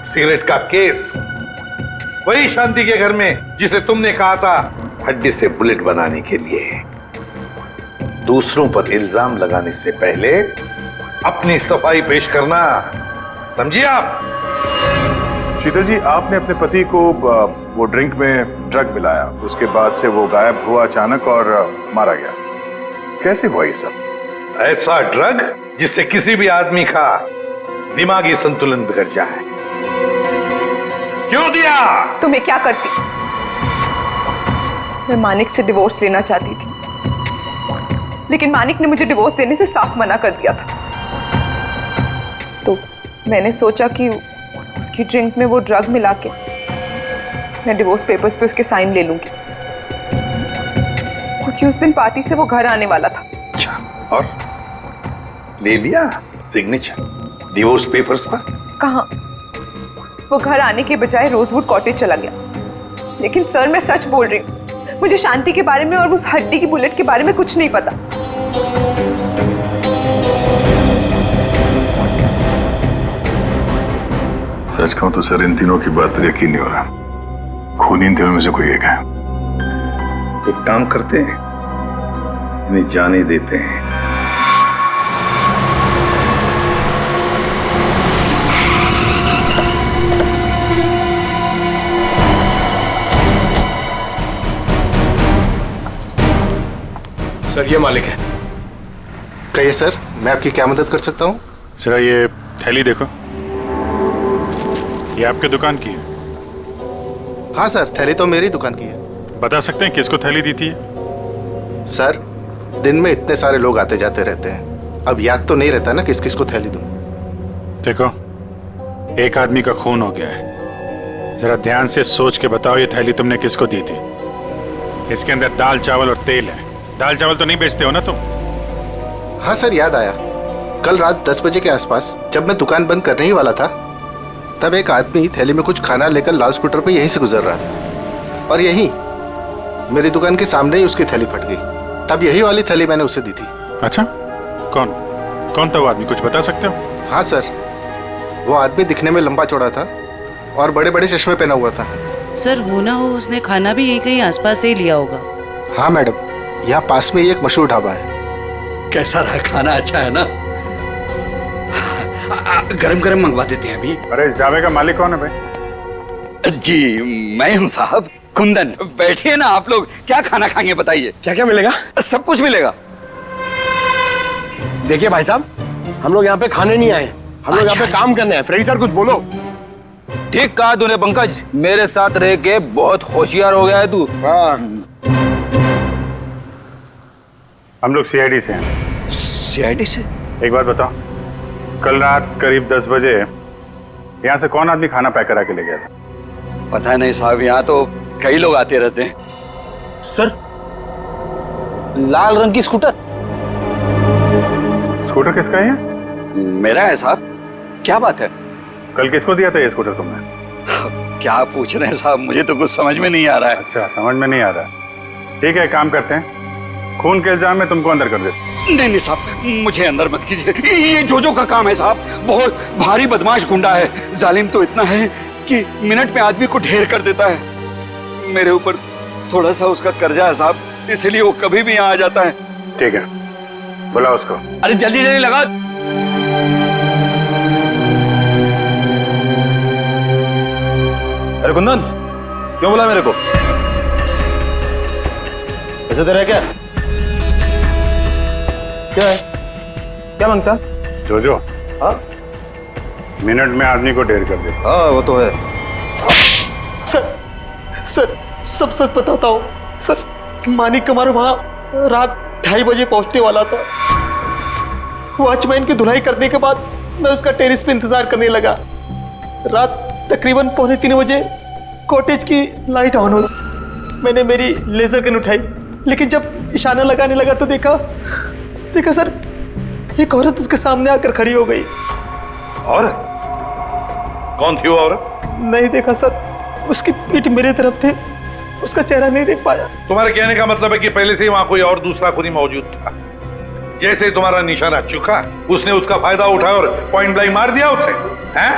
Speaker 7: सिगरेट का केस, वही शांति के घर में जिसे तुमने कहा था हड्डी से बुलेट बनाने के लिए। दूसरों पर इल्जाम लगाने से पहले अपनी सफाई पेश करना, समझिए आप?
Speaker 11: शीतल जी, आपने अपने पति को वो ड्रिंक में ड्रग मिलाया, उसके बाद से वो गायब हुआ अचानक और मारा गया। कैसे हुआ ये सब?
Speaker 7: ऐसा ड्रग जिससे किसी भी आदमी का दिमागी संतुलन बिगड़ जाए। क्यों दिया?
Speaker 8: तो मैं क्या करती? मैं मानिक से डिवोर्स लेना चाहती थी, लेकिन मानिक ने मुझे डिवोर्स देने से साफ मना कर दिया था। तो मैंने सोचा कि उसकी ड्रिंक में वो ड्रग मिला के मैं डिवोर्स पेपर्स पे उसके साइन ले लूंगी, क्योंकि उस दिन पार्टी से वो घर आने वाला था।
Speaker 7: अच्छा, और ले लिया सिग्नेचर डिवोर्स पेपर्स पर?
Speaker 8: कहाँ, वो घर आने के बजाय रोजवुड कॉटेज चला गया। लेकिन सर, मैं सच बोल रही हूँ, मुझे शांति के बारे में और उस हड्डी की बुलेट के बारे में कुछ नहीं पता।
Speaker 3: सच कहूं तो सर, इन तीनों की बात पर यकीन नहीं हो रहा। खून इन तीनों में से कोई एक है।
Speaker 7: एक काम करते हैं, इन्हें जाने देते हैं।
Speaker 16: सर ये मालिक है।
Speaker 17: कहिए सर, मैं आपकी क्या मदद कर सकता हूँ?
Speaker 11: जरा ये थैली देखो, ये आपके दुकान की है?
Speaker 17: हाँ सर, थैली तो मेरी दुकान की है।
Speaker 11: बता सकते हैं किसको थैली दी थी?
Speaker 17: सर, दिन में इतने सारे लोग आते जाते रहते हैं, अब याद तो नहीं रहता ना किस किस को थैली दूं।
Speaker 11: देखो, एक आदमी का खून हो गया है, जरा ध्यान से सोच के बताओ ये थैली तुमने किसको दी थी? इसके अंदर दाल चावल और तेल है। दाल चावल तो नहीं बेचते हो ना तुम?
Speaker 17: हाँ सर, याद आया। कल रात 10 बजे के आसपास जब मैं दुकान बंद करने ही वाला था, तब एक आदमी थैली में कुछ खाना लेकर लाल स्कूटर पे यहीं से गुजर रहा था, और यहीं मेरी दुकान के सामने ही उसकी थैली फट गई। तब यही वाली थैली मैंने उसे दी थी।
Speaker 11: अच्छा, कौन कौन था वो आदमी, कुछ बता सकते हो?
Speaker 17: हाँ सर, वो आदमी दिखने में लंबा चौड़ा था और बड़े बड़े चश्मे पहना हुआ था।
Speaker 15: सर, हो ना हो उसने खाना भी यहीं कहीं आसपास से ही लिया होगा।
Speaker 17: हाँ मैडम, यहाँ पास में ही एक मशहूर ढाबा है।
Speaker 16: कैसा रहा खाना? अच्छा है ना? गरम गरम मंगवा देते हैं अभी।
Speaker 11: अरे इस ढाबे का मालिक कौन है भाई?
Speaker 16: जी मैं हूँ साहब, कुंदन। बैठिए ना आप लोग, क्या खाना खाएंगे बताइए?
Speaker 5: क्या क्या मिलेगा?
Speaker 16: सब कुछ मिलेगा।
Speaker 5: देखिए भाई साहब, हम लोग यहाँ पे खाने नहीं आए, हम लोग यहाँ पे काम करने आए। फ्रेडी सर कुछ बोलो।
Speaker 13: ठीक कहा तूने पंकज, मेरे साथ रह के बहुत होशियार हो गया है तू।
Speaker 11: हम लोग सीआईडी से हैं।
Speaker 16: सीआईडी से?
Speaker 11: एक बात बताओ, कल रात करीब 10 बजे यहाँ से कौन आदमी खाना पैक करा के ले गया था?
Speaker 16: पता नहीं साहब, यहाँ तो कई लोग आते रहते हैं।
Speaker 13: सर, लाल रंग की स्कूटर।
Speaker 11: स्कूटर किसका है?
Speaker 16: मेरा है साहब। क्या बात है?
Speaker 11: कल किसको दिया था ये स्कूटर तुमने?
Speaker 16: क्या पूछ रहे हैं साहब, मुझे तो कुछ समझ में नहीं आ रहा है।
Speaker 11: अच्छा, समझ में नहीं आ रहा है। ठीक है, काम करते हैं, खून के इल्जाम में तुमको अंदर कर देते।
Speaker 16: नहीं नहीं साहब, मुझे अंदर मत कीजिए। ये जोजो का काम है साहब, बहुत भारी बदमाश गुंडा है। जालिम तो इतना है कि मिनट में आदमी को ढेर कर देता है। मेरे ऊपर थोड़ा सा उसका कर्जा है साहब, इसलिए वो कभी भी यहाँ आ जाता है।
Speaker 11: ठीक है, बुला उसको।
Speaker 13: अरे जल्दी जल्दी लगा।
Speaker 1: अरे कुंदन, क्यों बोला मेरे को? ऐसे तेरा क्या क्या है? क्या मांगता?
Speaker 11: जोजो, हाँ, मिनट में आदमी को ढेर कर दे।
Speaker 1: हाँ वो तो है।
Speaker 5: सर सब सच बताता हूँ सर। मानिक कुमार वहाँ रात 2:30 बजे पहुँचने वाला था। वॉचमैन की धुलाई करने के बाद मैं उसका टेरिस पे इंतजार करने लगा। रात तकरीबन 2:45 बजे कॉटेज की लाइट ऑन हुई। मैंने मेरी लेजर गन उठाई, लेकिन जब निशाना लगाने लगा तो देखा सर, एक औरत उसके सामने आकर खड़ी हो गई।
Speaker 7: औरत? कौन थी वो औरत?
Speaker 5: नहीं देखा सर, उसकी पीठ मेरे तरफ थे, उसका चेहरा नहीं देख पाया।
Speaker 7: तुम्हारे कहने का मतलब है कि पहले से ही वहां कोई और दूसरा खूनी मौजूद था। जैसे ही तुम्हारा निशाना चुका, उसने उसका फायदा उठाया और पॉइंट ब्लैंक मार दिया उसे, हैं?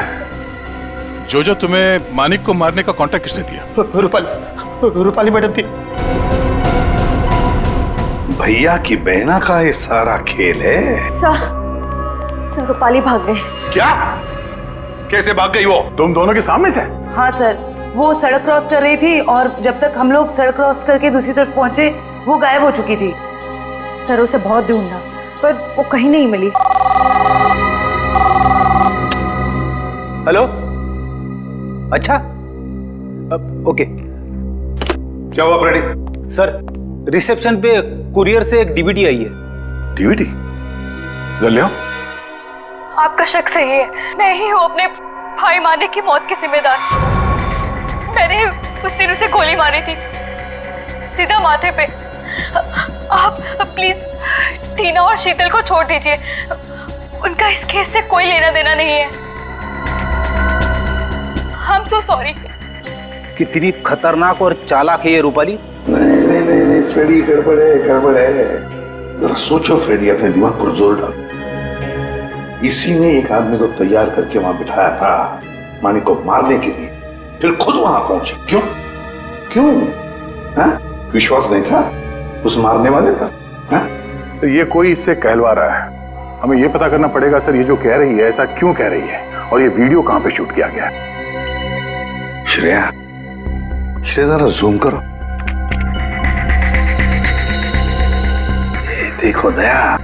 Speaker 11: जोजो, तुम्हें मानिक को मारने का कॉन्ट्रैक्ट किसने दिया?
Speaker 5: रूपाली मैडम थी।
Speaker 7: भैया की बहना का ये सारा खेल है।
Speaker 6: सर रूपाली भाग गए।
Speaker 7: क्या? कैसे भाग गई वो?
Speaker 11: तुम दोनों के सामने से?
Speaker 15: हाँ सर, वो सड़क क्रॉस कर रही थी और जब तक हम लोग सड़क क्रॉस करके दूसरी तरफ पहुंचे, वो गायब हो चुकी थी।
Speaker 6: सर उसे बहुत ढूंढा पर वो कहीं नहीं मिली।
Speaker 13: हेलो, अच्छा, ओके।
Speaker 7: क्या हुआ फ्रेडी?
Speaker 13: सर, रिसेप्शन पे कुरियर से एक डीवीडी आई है।
Speaker 7: डीवीडी? ले आओ।
Speaker 2: आपका शक सही है, मैं ही हूँ अपने भाई मानिक की मौत की जिम्मेदार। मैंने उस दिन उसे गोली मारी थी, सीधा माथे पे। आप प्लीज टीना और शीतल को छोड़ दीजिए, उनका इस केस से कोई लेना देना नहीं है। I'm so sorry।
Speaker 13: कितनी खतरनाक और चालाक है ये रूपाली।
Speaker 7: नहीं फ्रेडी, गड़बड़ है। जरा सोचो फ्रेडी, अपने दिमाग पर जोर डालो। इसी ने एक आदमी को तैयार करके वहां बिठाया था मानिक को मारने के लिए, फिर खुद वहां पहुंचे। क्यों? हाँ? विश्वास नहीं था उस मारने वाले का? हाँ?
Speaker 3: तो ये कोई इससे कहलवा रहा है। हमें ये पता करना पड़ेगा सर, ये जो कह रही है ऐसा क्यों कह रही है, और ये वीडियो कहां पे शूट किया गया है।
Speaker 7: श्रेया, जरा जूम करो। ये देखो दया,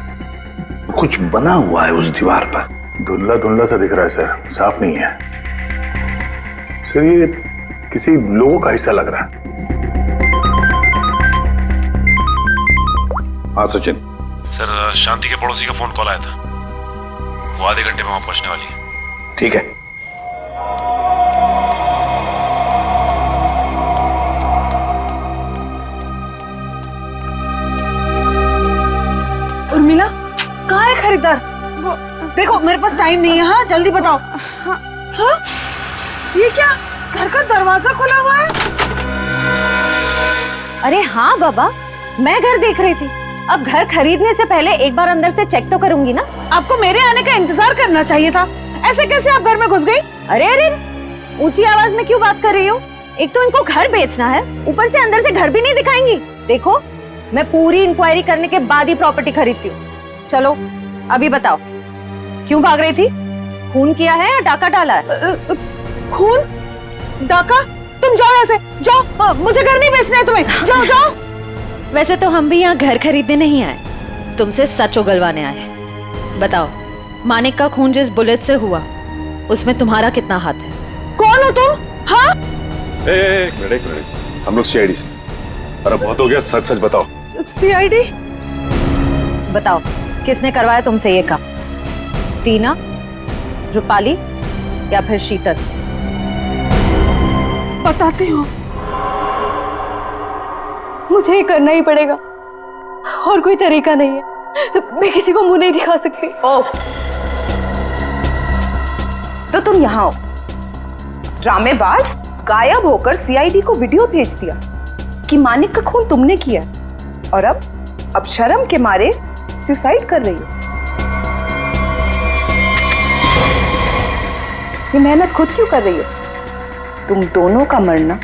Speaker 7: कुछ बना हुआ है उस दीवार पर।
Speaker 3: धुंधला धुंधला सा दिख रहा है सर, साफ नहीं है सर। ये किसी लोगों का हिस्सा लग रहा है।
Speaker 7: हाँ सचिन।
Speaker 13: सर, शांति के पड़ोसी का फोन कॉल आया था। वो आधे घंटे में वहां पहुंचने वाली है।
Speaker 7: ठीक है।
Speaker 4: उर्मिला, कहाँ है खरीदार? देखो मेरे पास टाइम नहीं है। हाँ जल्दी बताओ। हाँ ये क्या, घर का दरवाजा खुला हुआ है?
Speaker 14: अरे हाँ बाबा, मैं घर देख रही थी। अब घर खरीदने से पहले एक बार अंदर से चेक तो करूंगी ना।
Speaker 4: आपको मेरे आने का इंतजार करना चाहिए था। ऐसे कैसे आप घर में घुस गई?
Speaker 14: अरे अरे, ऊंची आवाज में क्यों बात कर रही हो? एक तो इनको घर बेचना है, ऊपर से अंदर से घर भी नहीं दिखाएंगी। देखो, मैं पूरी इंक्वायरी करने के बाद ही प्रॉपर्टी खरीदती हूँ। चलो अभी बताओ, क्यों भाग रही थी? खून किया है या डाका डाला है?
Speaker 4: खून? डाका? तुम जाओ यहाँ से, जाओ। मुझे घर नहीं बेचना है तुम्हें। जाओ जाओ।
Speaker 14: वैसे तो हम भी यहाँ घर खरीदने नहीं आए, तुमसे सच उगलवाने आए। बताओ, मानिक का खून जिस बुलेट से हुआ, उसमें तुम्हारा कितना हाथ है?
Speaker 4: कौन हो तुम? हाँ?
Speaker 11: एक मिनट, हम लोग सीआईडी से। अरे बहुत हो गया, सच सच बताओ।
Speaker 4: सीआईडी?
Speaker 14: बताओ, किसने करवाया तुमसे ये काम? टीना, रूपाली या फिर शीतल?
Speaker 4: बताती हूँ।
Speaker 2: मुझे ये करना ही पड़ेगा, और कोई तरीका नहीं है। मैं किसी को मुंह नहीं दिखा सकती।
Speaker 8: तो तुम यहाँ हो, ड्रामेबाज, गायब होकर सीआईडी को वीडियो भेज दिया कि मानिक का खून तुमने किया, और अब शर्म के मारे सुसाइड कर रही हो। ये मेहनत खुद क्यों कर रही हो? तुम दोनों का मरना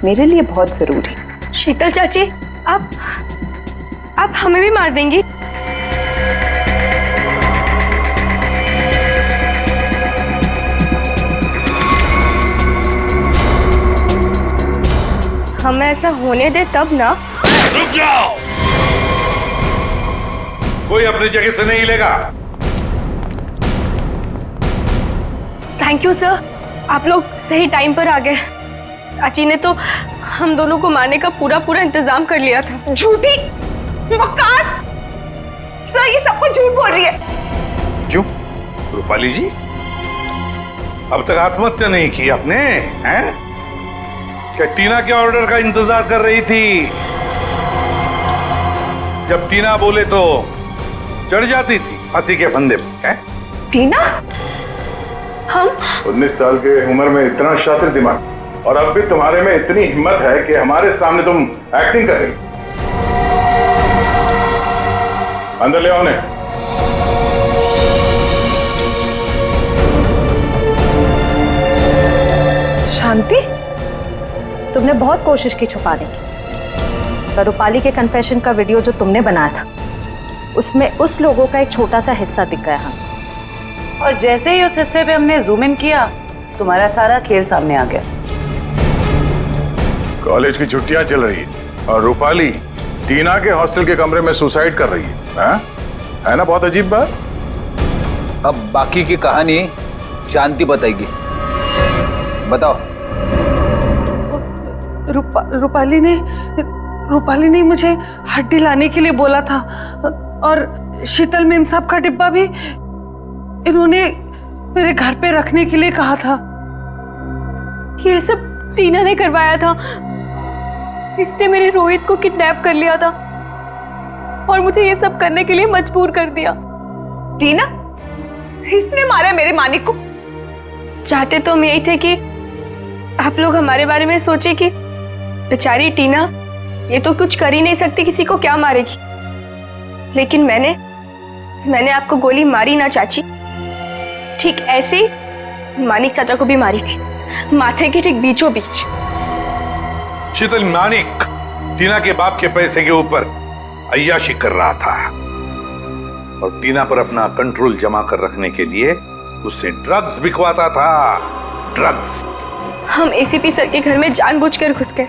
Speaker 8: मेरे लिए बहुत जरूरी।
Speaker 2: शीतल चाची, आप हमें भी मार देंगी? हम ऐसा होने दे तब ना।
Speaker 7: रुक जाओ, कोई अपनी जगह से नहीं हिलेगा।
Speaker 2: थैंक यू सर, आप लोग सही टाइम पर आ गए। चाची ने तो हम दोनों को मारने का पूरा इंतजाम कर लिया था।
Speaker 4: झूठी मक्कार! सर ये सब कुछ झूठ बोल रही है।
Speaker 7: क्यों रूपाली जी, अब तक आत्महत्या नहीं की आपने? हैं? क्या टीना के ऑर्डर का इंतजार कर रही थी? जब टीना बोले तो चढ़ जाती थी फांसी के फंदे पे।
Speaker 4: टीना? हम
Speaker 3: 19 साल के उम्र में इतना शातिर दिमाग, और अब भी तुम्हारे में इतनी हिम्मत है कि हमारे सामने तुम एक्टिंग कर रही। अंदर ले आओ उन्हें।
Speaker 14: शांति, तुमने बहुत कोशिश की छुपाने की, पर रूपाली के कन्फेशन का वीडियो जो तुमने बनाया था, उसमें उस लोगों का एक छोटा सा हिस्सा दिख गया हमें।
Speaker 15: और जैसे ही उस हिस्से पे हमने जूम इन किया, तुम्हारा सारा खेल सामने आ गया।
Speaker 3: कॉलेज की छुट्टियां चल रही है और रूपाली टीना के हॉस्टल के कमरे में सुसाइड कर रही है ना? बहुत अजीब बात।
Speaker 1: अब बाकी की कहानी शांति बताएगी। बताओ।
Speaker 4: रूपाली ने मुझे हड्डी लाने के लिए बोला था, और शीतल मेम साहब का डिब्बा भी इन्होंने मेरे घर पे रखने के लिए कहा था।
Speaker 2: ये सब टीना ने करवाया था। इसने मेरे रोहित को किडनैप कर लिया था और मुझे ये सब करने के लिए मजबूर कर दिया।
Speaker 4: टीना? इसने मारा मेरे मानिक को?
Speaker 2: चाहते तो हम यही थे कि आप लोग हमारे बारे में सोचे कि बेचारी टीना ये तो कुछ कर ही नहीं सकती, किसी को क्या मारेगी। लेकिन मैंने आपको गोली मारी ना चाची, ठीक ऐसे ही मानिक चाचा को भी मारी थी, माथे के ठीक बीचों बीच।
Speaker 7: शीतल, मानिक टीना के बाप के पैसे के ऊपर अय्याशी कर रहा था। और टीना पर अपना कंट्रोल जमा कर रखने के लिए उससे ड्रग्स बिकवाता था। ड्रग्स।
Speaker 2: हम एसीपी सर के घर में जानबूझकर घुस गए।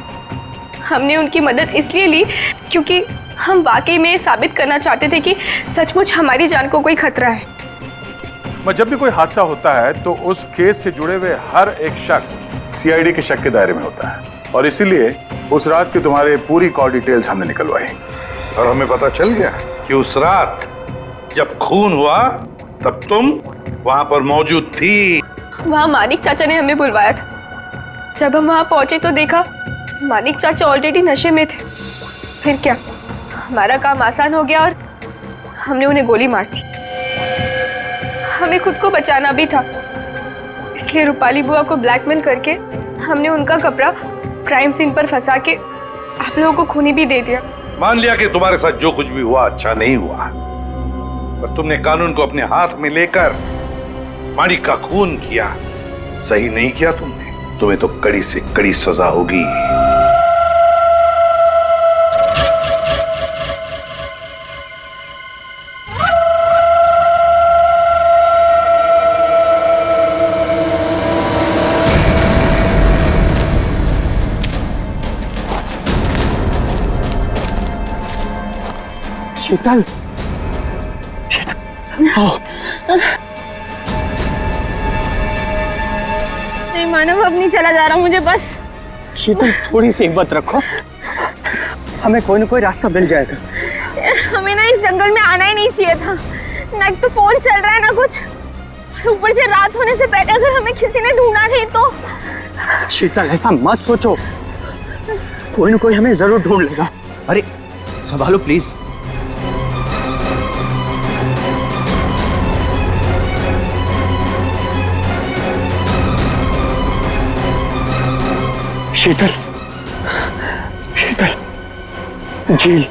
Speaker 2: हमने उनकी मदद इसलिए ली क्योंकि हम वाकई में साबित करना चाहते थे कि सचमुच हमारी जान को कोई खतरा है।
Speaker 3: जब भी कोई हादसा होता है तो उस केस से जुड़े हुए हर एक शख्स सीआईडी के शक के दायरे में होता है और इसीलिए उस रात की तुम्हारे पूरी कॉल डिटेल्स हमने निकलवाई
Speaker 7: और हमें पता चल गया कि उस रात जब खून हुआ तब तुम वहां पर मौजूद थी।
Speaker 2: वहाँ मानिक चाचा ने हमें बुलवाया था। जब हम वहाँ पहुंचे तो देखा मानिक चाचा ऑलरेडी नशे में थे। फिर क्या, हमारा काम आसान हो गया और हमने उन्हें गोली मार दी। हमें खुद को बचाना भी था, इसलिए रूपाली बुआ को ब्लैकमेल करके हमने उनका कपड़ा क्राइम सीन पर फंसा के आप लोगों को खूनी भी दे दिया।
Speaker 7: मान लिया कि तुम्हारे साथ जो कुछ भी हुआ अच्छा नहीं हुआ, पर तुमने कानून को अपने हाथ में लेकर मानिक का खून किया। सही नहीं किया तुमने। तुम्हें तो कड़ी से कड़ी सजा होगी।
Speaker 5: शीतल,
Speaker 6: नहीं मानव, अब नहीं चला जा रहा मुझे बस।
Speaker 5: शीतल थोड़ी सी हिम्मत रखो, हमें कोई ना कोई रास्ता मिल जाएगा।
Speaker 6: हमें ना इस जंगल में आना ही नहीं चाहिए था। ना तो फोन चल रहा है ना कुछ, ऊपर से रात होने से पहले अगर हमें किसी ने ढूंढा नहीं तो।
Speaker 5: शीतल ऐसा मत सोचो, कोई ना कोई हमें जरूर ढूंढ लेगा। अरे संभालो प्लीज। शीतल, शीतल, झील।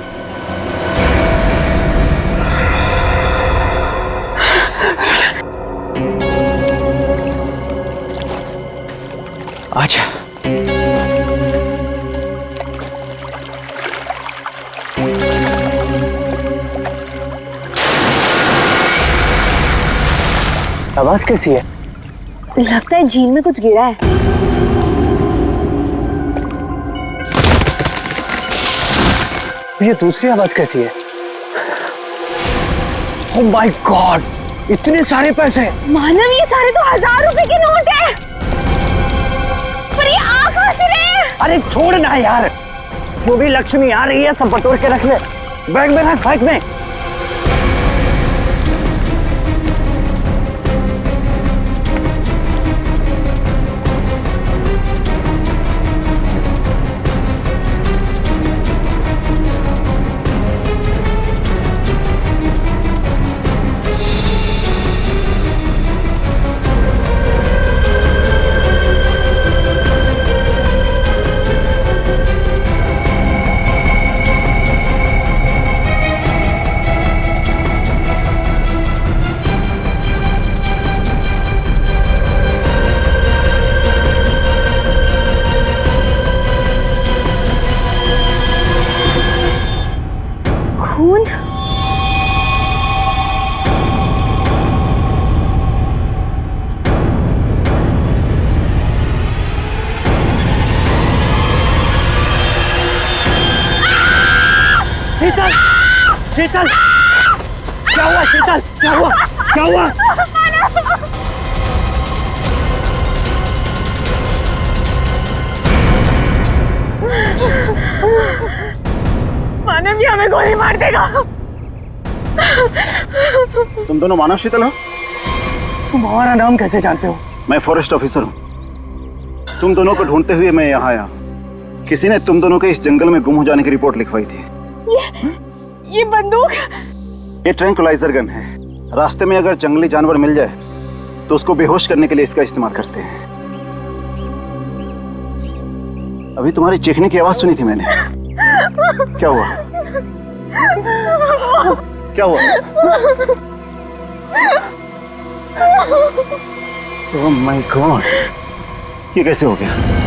Speaker 5: आजा। आवाज कैसी है?
Speaker 6: लगता है झील में कुछ गिरा है।
Speaker 5: ये दूसरी आवाज कैसी है? ओह माय गॉड, इतने सारे पैसे।
Speaker 6: मानव, ये सारे तो 1000 रुपए के नोट है। पर ये आ कहां से रहे हैं?
Speaker 5: अरे छोड़ ना यार, जो भी लक्ष्मी आ रही है सब बटोर के रख ले। बैग में रख, बैग में।
Speaker 6: खून?
Speaker 5: शीतल, शीतल, क्या हुआ? शीतल, क्या हुआ? क्या हुआ?
Speaker 6: मानव, ये हमें गोली मार देगा।
Speaker 5: तुम दोनों मानव शीतल हो? तुम हमारा नाम कैसे जानते हो?
Speaker 18: मैं फॉरेस्ट ऑफिसर हूँ। तुम दोनों को ढूंढते हुए मैं यहाँ आया। किसी ने तुम दोनों के इस जंगल में गुम हो जाने की रिपोर्ट लिखवाई थी।
Speaker 6: ये बंदूक?
Speaker 18: ये ट्रैंक्विलाइजर गन है। रास्ते में अगर जंगली जानवर मिल जाए तो उसको बेहोश करने के लिए इसका इस्तेमाल करते हैं। अभी तुम्हारी चीखने की आवाज सुनी थी मैंने। क्या हुआ? क्या हुआ? ओह माय गॉड, ये कैसे हो गया?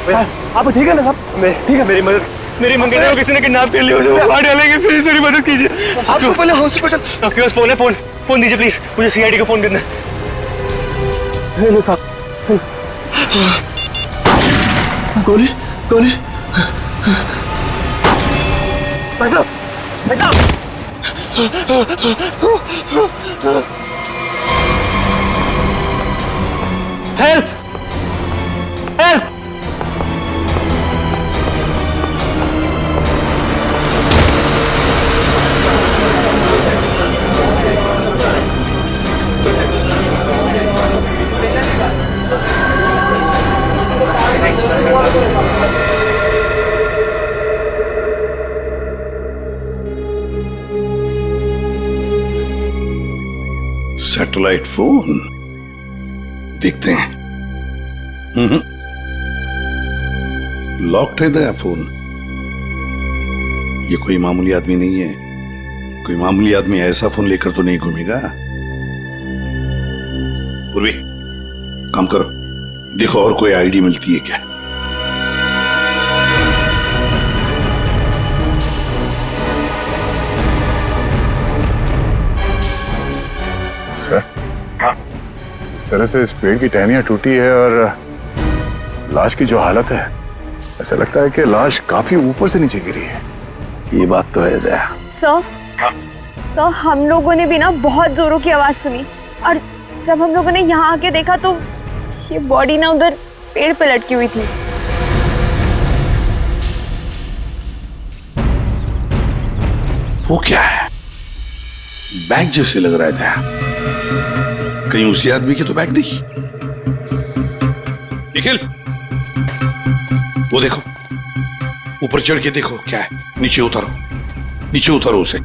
Speaker 5: आप ठीक है ना साहब? ठीक है, मेरी मंगेतर को किसी ने किडनैप कर लिया, उसे बाहर डालेंगे, प्लीज मेरी मदद कीजिए। आपको पहले हॉस्पिटल, आपके पास फोन है? फोन दीजिए प्लीज, मुझे सीआईडी को फोन करना है। हेलो साहब। गोली भाई साहब, हेल्प हेल्प।
Speaker 9: सैटेलाइट फोन देखते हैं। लॉक्ड है नया फोन। ये कोई मामूली आदमी नहीं है। कोई मामूली आदमी ऐसा फोन लेकर तो नहीं घूमेगा। पूर्वी, काम करो, देखो और कोई आईडी मिलती है क्या।
Speaker 3: इस तरह से इस पेड़ की टहनियां टूटी है और लाश की जो हालत है, ऐसा लगता है कि लाश काफी ऊपर से नीचे गिरी है।
Speaker 9: ये बात तो है दया।
Speaker 6: सर हम लोगों ने भी ना बहुत जोरों की आवाज सुनी और जब हम लोगों ने यहाँ आके देखा तो ये बॉडी ना उधर पेड़ पे लटकी हुई थी।
Speaker 9: वो क्या है? बैग जैसे लग रहा है दया। कहीं उसी आदमी के तो बैग नहीं। निखिल, वो देखो, ऊपर चढ़ के देखो क्या है। नीचे उतारो उसे।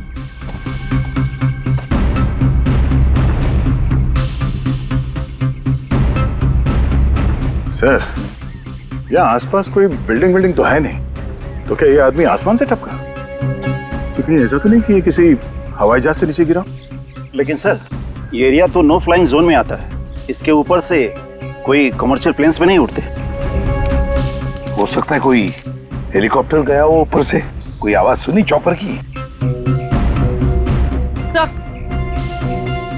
Speaker 3: सर, यहाँ आसपास कोई बिल्डिंग तो है नहीं, तो क्या ये आदमी आसमान से टपका? तो कहीं ऐसा तो नहीं कि ये किसी हवाई जहाज से नीचे गिरा?
Speaker 18: लेकिन सर, ये एरिया तो नो फ्लाइंग जोन में आता है। इसके ऊपर से कोई कमर्शियल प्लेन्स पे नहीं उड़ते।
Speaker 9: हो सकता है कोई हेलीकॉप्टर गया हो ऊपर से। कोई आवाज सुनी चॉपर की?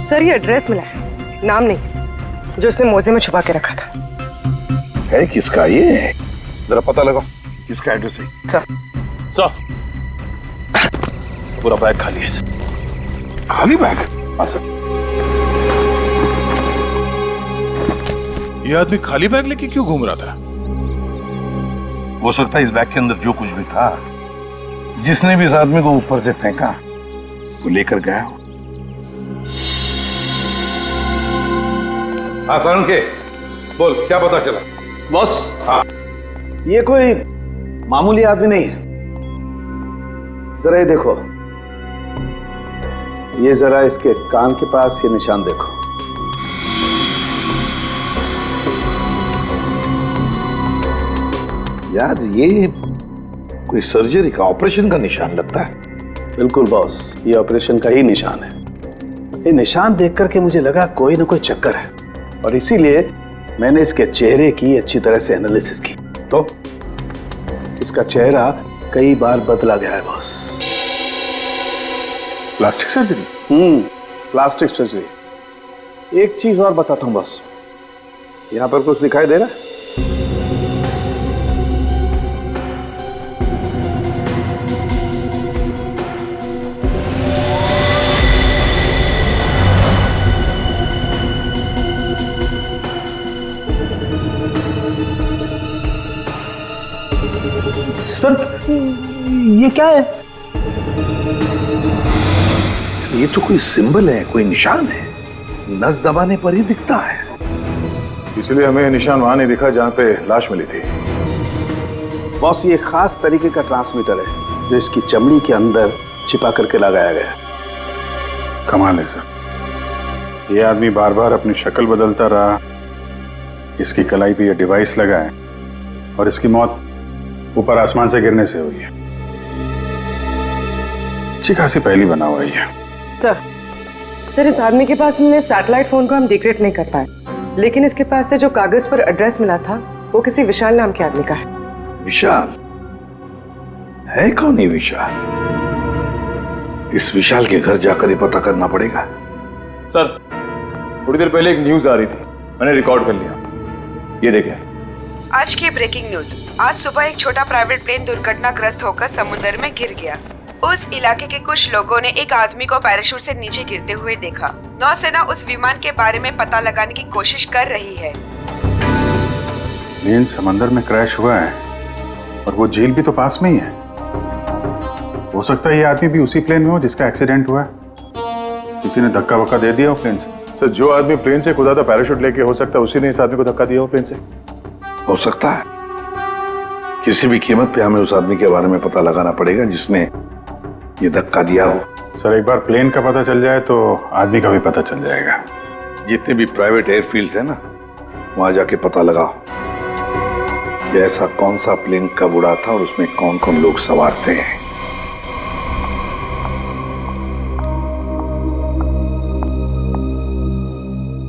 Speaker 4: सर ये एड्रेस मिला है, नाम नहीं, जो उसने मोजे में छुपा के रखा था।
Speaker 9: है किसका ये? जरा पता लगाओ किसका एड्रेस है।
Speaker 1: सर पूरा बैग खाली है सर।
Speaker 9: खाली बैग?
Speaker 1: हाँ सर। ये आदमी खाली बैग लेके क्यों घूम रहा था?
Speaker 9: हो सकता है इस बैग के अंदर जो कुछ भी था, जिसने भी इस आदमी को ऊपर से फेंका, वो लेकर गया हो। हाँ सारण के, बोल क्या पता चला?
Speaker 19: बॉस,
Speaker 9: हाँ,
Speaker 19: ये कोई मामूली आदमी नहीं है। जरा ये देखो, ये जरा इसके कान के पास ये निशान देखो।
Speaker 9: यार ये कोई सर्जरी का, ऑपरेशन का निशान लगता है।
Speaker 19: बिल्कुल बॉस, ये ऑपरेशन का ही निशान है। ये निशान देख करके मुझे लगा कोई ना कोई चक्कर है, और इसीलिए मैंने इसके चेहरे की अच्छी तरह से एनालिसिस की। तो इसका चेहरा कई बार बदला गया है boss.
Speaker 3: Plastic surgery?
Speaker 19: Plastic surgery. एक चीज और बताता हूं बॉस, यहां पर कुछ दिखाई दे रहा है? सर ये क्या है?
Speaker 9: ये तो कोई सिंबल है, कोई निशान है। नस दबाने पर ही दिखता है।
Speaker 3: इसलिए हमें निशान वहां नहीं दिखा जहां पे लाश मिली थी।
Speaker 19: बॉस ये खास तरीके का ट्रांसमीटर है जो इसकी चमड़ी के अंदर छिपा करके लगाया गया है।
Speaker 11: कमाल है सर। ये आदमी बार बार अपनी शक्ल बदलता रहा, इसकी कलाई पे ये डिवाइस लगा है, और इसकी मौत ऊपर आसमान से गिरने से हुई है। अच्छी खासी पहली बना हुआ है।
Speaker 4: सर इस आदमी के पास हमने सैटेलाइट फोन को हम डिक्रिप्ट नहीं कर पाए, लेकिन इसके पास से जो कागज पर एड्रेस मिला था वो किसी विशाल नाम के आदमी का है।
Speaker 9: विशाल है? कौन है विशाल? इस विशाल के घर जाकर ही पता करना पड़ेगा।
Speaker 1: सर, थोड़ी देर पहले एक न्यूज आ रही थी, मैंने रिकॉर्ड कर लिया। ये देखिए।
Speaker 20: आज की ब्रेकिंग न्यूज। आज सुबह एक छोटा प्राइवेट प्लेन दुर्घटनाग्रस्त होकर समुद्र में गिर गया। उस इलाके के कुछ लोगों ने एक आदमी को पैराशूट से नीचे गिरते हुए देखा। नौसेना उस विमान के बारे में पता लगाने की कोशिश कर रही है।
Speaker 11: प्लेन समंदर में क्रैश हुआ है और वो झील भी तो पास में ही है। हो सकता है ये आदमी भी उसी प्लेन में हो जिसका एक्सीडेंट हुआ है। किसी ने धक्का वक्का दे दिया हो प्लेन से।
Speaker 3: सर, जो आदमी प्लेन से कूदा था पैराशूट लेके, हो सकता है उसी ने इस आदमी को धक्का दिया हो प्लेन से।
Speaker 9: हो सकता है। किसी भी कीमत पे हमें उस आदमी के बारे में पता लगाना पड़ेगा जिसने ये धक्का दिया हो।
Speaker 11: सर, एक बार प्लेन का पता चल जाए तो आदमी का भी पता चल जाएगा।
Speaker 9: जितने भी प्राइवेट एयरफील्ड्स है ना, वहां जाके पता लगाओ कि ऐसा कौन सा प्लेन कब उड़ा था और उसमें कौन कौन लोग सवार थे।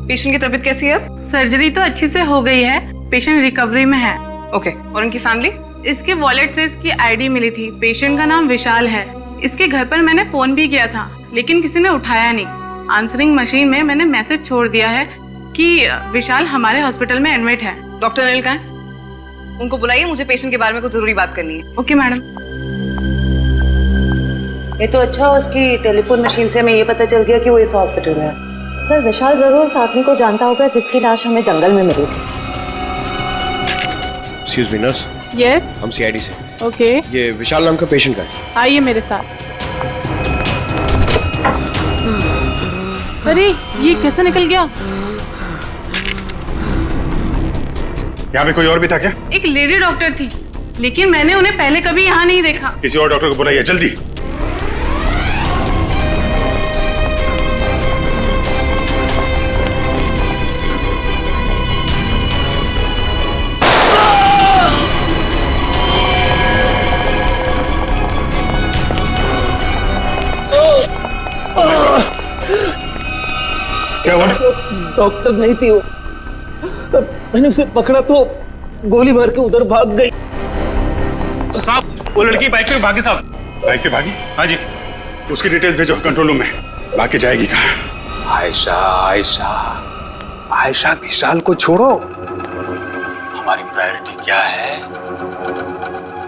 Speaker 20: पेशेंट की तबीयत कैसी है अब?
Speaker 21: सर्जरी तो अच्छी से हो गई है, पेशेंट रिकवरी में है।
Speaker 20: ओके, और उनकी फैमिली?
Speaker 21: इसके वॉलेट से इसकी आईडी मिली थी। पेशेंट का नाम विशाल है। इसके घर पर मैंने फोन भी किया था लेकिन किसी ने उठाया नहीं। आंसरिंग मशीन में मैंने मैसेज छोड़ दिया है कि विशाल हमारे हॉस्पिटल में एडमिट है।
Speaker 20: डॉक्टर अनिल कहाँ है? उनको बुलाइए, मुझे पेशेंट के बारे में कुछ जरूरी बात करनी है।
Speaker 21: Okay madam.
Speaker 15: ये तो अच्छा हो, उसकी टेलीफोन मशीन से हमें ये पता चल गया कि वो इस हॉस्पिटल में है।
Speaker 14: सर, विशाल जरूर उस आदमी को जानता होगा जिसकी लाश हमें जंगल में मिली थी।
Speaker 22: Excuse me nurse.
Speaker 21: यस,
Speaker 22: हम सीआईडी से।
Speaker 21: ओके।
Speaker 22: ये विशाल नाम का पेशेंट का है।
Speaker 21: आइए मेरे साथ। अरे ये कैसे निकल गया?
Speaker 11: यहाँ पे कोई और भी था क्या?
Speaker 21: एक लेडी डॉक्टर थी लेकिन मैंने उन्हें पहले कभी यहाँ नहीं देखा।
Speaker 11: किसी और डॉक्टर को बुलाइए जल्दी। क्या हुआ?
Speaker 23: डॉक्टर नहीं थी वो। मैंने उसे पकड़ा तो गोली मार के उधर भाग गई।
Speaker 11: साहब, वो लड़की बाइक पे भागी साहब। बाइक पे भागी? हाँ जी। उसकी डिटेल्स भेजो कंट्रोल रूम में। बाकी जाएगी कहाँ?
Speaker 22: आयशा, आयशा, आयशा, विशाल को छोड़ो। हमारी प्रायोरिटी क्या है?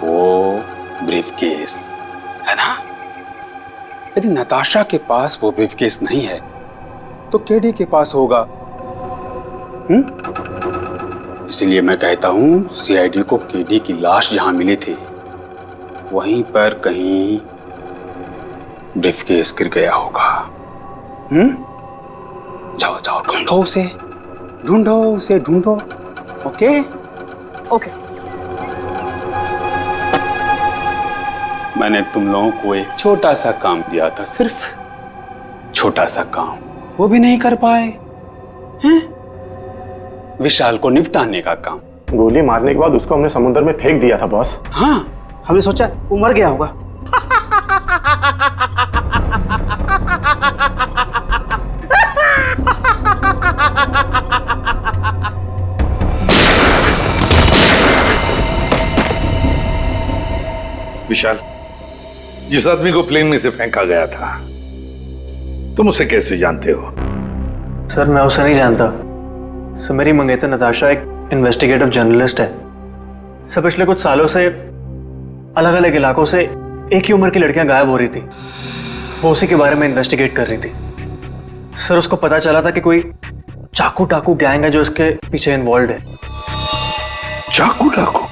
Speaker 22: वो ब्रीफकेस है ना? यदि नताशा के पास वो ब्रीफकेस नहीं है तो केडी के पास होगा। इसीलिए मैं कहता हूं सीआईडी को केडी की लाश जहां मिली थी वहीं पर कहीं ब्रीफकेस गिर गया होगा। जाओ जाओ, ढूंढो उसे, ढूंढो उसे, ढूंढो। Okay
Speaker 20: okay.
Speaker 22: मैंने तुम लोगों को एक छोटा सा काम दिया था, सिर्फ छोटा सा काम, वो भी नहीं कर पाए हैं? विशाल को निपटाने का काम।
Speaker 5: गोली मारने के बाद उसको हमने समुद्र में फेंक दिया था बॉस।
Speaker 22: हाँ,
Speaker 23: हमने सोचा वो मर गया होगा।
Speaker 9: विशाल, जिस आदमी को प्लेन में से फेंका गया था, तुम उसे कैसे जानते हो?
Speaker 24: सर, मैं उसे नहीं जानता। सर, मेरी मंगेतर नताशा एक इन्वेस्टिगेटिव जर्नलिस्ट है। सर, पिछले कुछ सालों से अलग अलग इलाकों से एक ही उम्र की लड़कियां गायब हो रही थी। वो उसी के बारे में इन्वेस्टिगेट कर रही थी। सर, उसको पता चला था कि कोई चाकू टाकू गैंग है जो इसके पीछे इन्वॉल्व है।
Speaker 9: चाकू टाकू?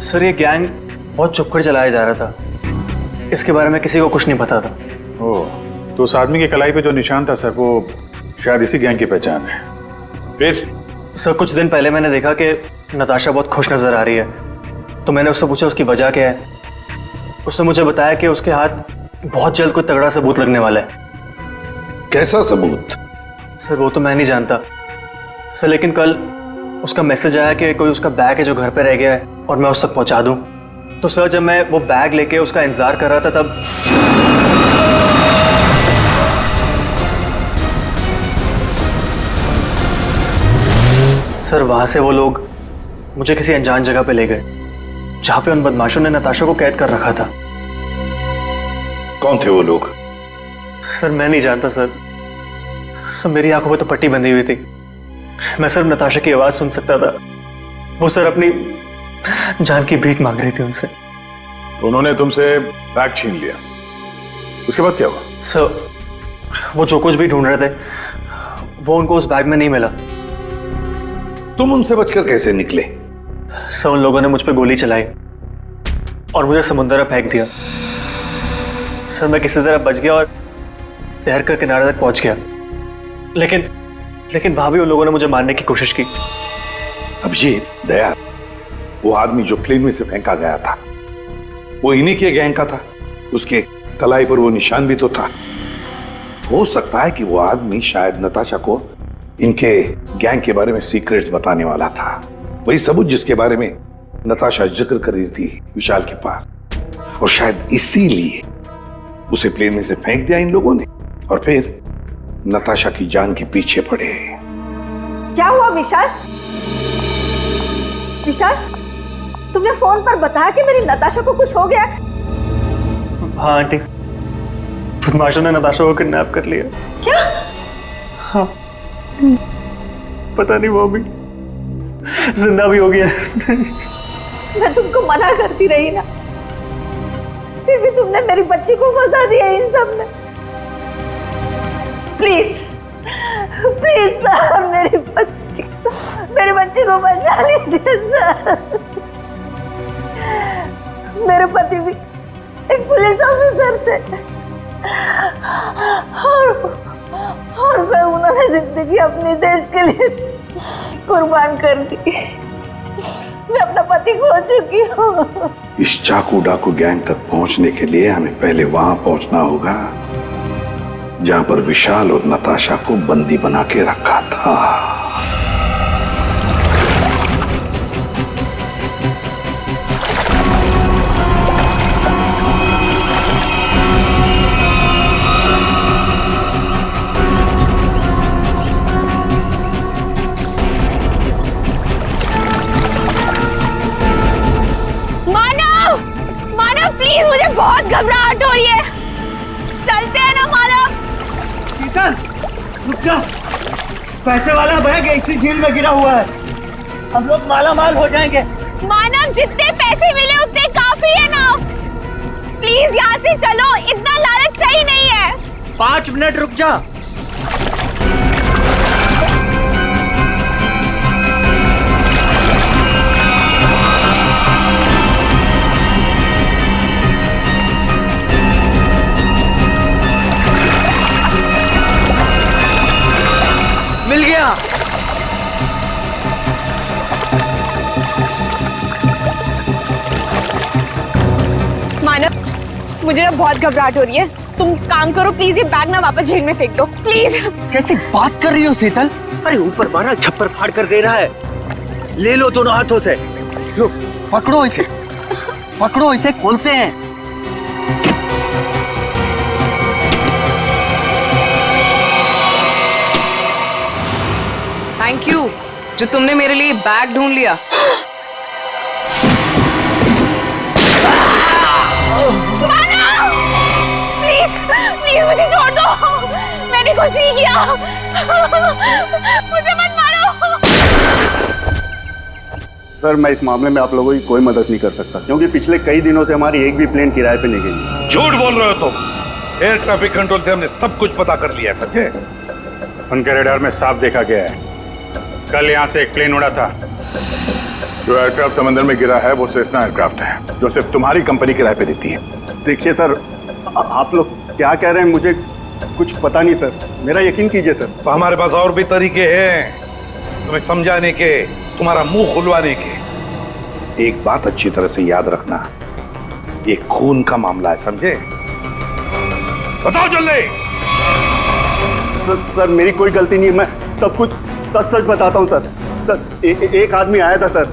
Speaker 24: सर, ये गैंग बहुत छुपकर चलाया जा रहा था। इसके बारे में किसी को कुछ नहीं पता था।
Speaker 11: ओह, तो उस आदमी की कलाई पे जो निशान था सर, वो शायद इसी गैंग की पहचान है। फिर?
Speaker 24: सर, कुछ दिन पहले मैंने देखा कि नताशा बहुत खुश नजर आ रही है, तो मैंने उससे पूछा उसकी वजह क्या है। उसने मुझे बताया कि उसके हाथ बहुत जल्द कोई तगड़ा सबूत लगने वाला है।
Speaker 9: कैसा सबूत?
Speaker 24: सर, वो तो मैं नहीं जानता सर, लेकिन कल उसका मैसेज आया कि कोई उसका बैग है जो घर पे रह गया है और मैं उस तक पहुंचा दूं। तो सर, जब मैं वो बैग लेके उसका इंतजार कर रहा था तब सर वहां से वो लोग मुझे किसी अनजान जगह पे ले गए जहां पे उन बदमाशों ने नताशा को कैद कर रखा था।
Speaker 9: कौन थे वो लोग?
Speaker 24: सर मैं नहीं जानता सर। सर मेरी आंखों में तो पट्टी बंधी हुई थी, मैं सिर्फ नताशा की आवाज सुन सकता था। वो सर अपनी जान की भीख मांग रही थी उनसे।
Speaker 3: तो उन्होंने तुमसे बैग छीन लिया, उसके बाद क्या हुआ?
Speaker 24: सर वो जो कुछ भी ढूंढ रहे थे वो उनको उस बैग में नहीं मिला।
Speaker 9: तुम उनसे बचकर कैसे निकले?
Speaker 24: सर उन लोगों ने मुझ पर गोली चलाई और मुझे समुद्र में फेंक दिया। सर मैं किसी तरह बच गया और तैर कर किनारे तक पहुंच गया, लेकिन वहां भी उन लोगों ने मुझे मारने की कोशिश की।
Speaker 9: अभिजीत, दया, वो आदमी जो प्लेन में से फेंका गया था वो इन्हीं के गैंग का था। उसके कलाई पर वो निशान भी तो था। हो सकता है कि वो आदमी शायद नताशा को इनके गैंग के बारे में सीक्रेट्स बताने वाला था, वही सबूत जिसके बारे में नताशा जिक्र कर रही थी विशाल के पास। और शायद इसीलिए उसे प्लेन में से फेंक दिया इन लोगों ने और फिर नताशा की जान के पीछे पड़े।
Speaker 4: क्या हुआ विशाल? विशाल, तुमने फोन पर बताया कि मेरी नताशा को कुछ हो गया?
Speaker 24: हाँ आंटी, बदमाशों ने नताशा को किडनैप कर लिया।
Speaker 4: क्या?
Speaker 24: हाँ, पता नहीं वो अभी जिंदा भी हो गया।
Speaker 4: मैं तुमको मना करती रही ना, फिर भी तुमने मेरी बच्ची को फंसा दिया इन सब में। प्लीज प्लीज सर, मेरी बच्ची को बचा लीजिए सर। मेरे पति भी एक पुलिस ऑफिसर थे और सर उन्होंने जिंदगी अपने देश के लिए कुर्बान कर दी। मैं अपना पति खो चुकी हूँ।
Speaker 9: इस चाकू डाकू गैंग तक पहुंचने के लिए हमें पहले वहां पहुंचना होगा जहां पर विशाल और नताशा को बंदी बना के रखा था।
Speaker 6: प्लीज, मुझे बहुत घबराहट हो रही है। चलते हैं ना मानव।
Speaker 23: शीतल, रुक जा। पैसे वाला बैग इसी झील में गिरा हुआ है, हम लोग माला माल हो जाएंगे।
Speaker 6: मानव, जितने पैसे मिले उतने काफी है ना। प्लीज यहाँ से चलो, इतना लालच सही नहीं है।
Speaker 23: 5 मिनट रुक जा। मिल गया।
Speaker 6: मानव, मुझे ना बहुत घबराहट हो रही है। तुम काम करो प्लीज, ये बैग ना वापस झील में फेंक दो प्लीज।
Speaker 23: कैसी बात कर रही हो शीतल? अरे ऊपर मारा छप्पर फाड़ कर दे रहा है। ले लो दोनों हाथों से। लो, पकड़ो इसे, पकड़ो इसे, खोलते हैं।
Speaker 20: थैंक यू जो तुमने मेरे लिए बैग ढूंढ लिया।
Speaker 6: प्लीज प्लीज मुझे छोड़ दो, मैंने कुछ नहीं किया। मुझे मत मारो।
Speaker 18: सर, मैं इस मामले में आप लोगों की कोई मदद नहीं कर सकता क्योंकि पिछले कई दिनों से हमारी एक भी प्लेन किराए पे नहीं गई।
Speaker 9: झूठ बोल रहे हो तुम। एयर ट्रैफिक कंट्रोल से हमने सब कुछ पता कर लिया है, समझे?
Speaker 11: उनके रडार में साफ देखा गया है, कल यहाँ से एक प्लेन उड़ा था।
Speaker 3: जो एयरक्राफ्ट समंदर में गिरा है वो सेस्ना एयरक्राफ्ट है जो सिर्फ तुम्हारी कंपनी किराए पे देती है।
Speaker 18: देखिए सर, आप लोग क्या कह रहे हैं मुझे कुछ पता नहीं सर, मेरा यकीन कीजिए सर।
Speaker 9: तो हमारे पास और भी तरीके हैं तुम्हें समझाने के, तुम्हारा मुंह खुलवाने के। एक बात अच्छी तरह से याद रखना, ये खून का मामला है, समझे? बताओ जल्दी।
Speaker 18: सर मेरी कोई गलती नहीं है, मैं सब कुछ सच सच बताता हूँ सर। सर एक आदमी आया था सर,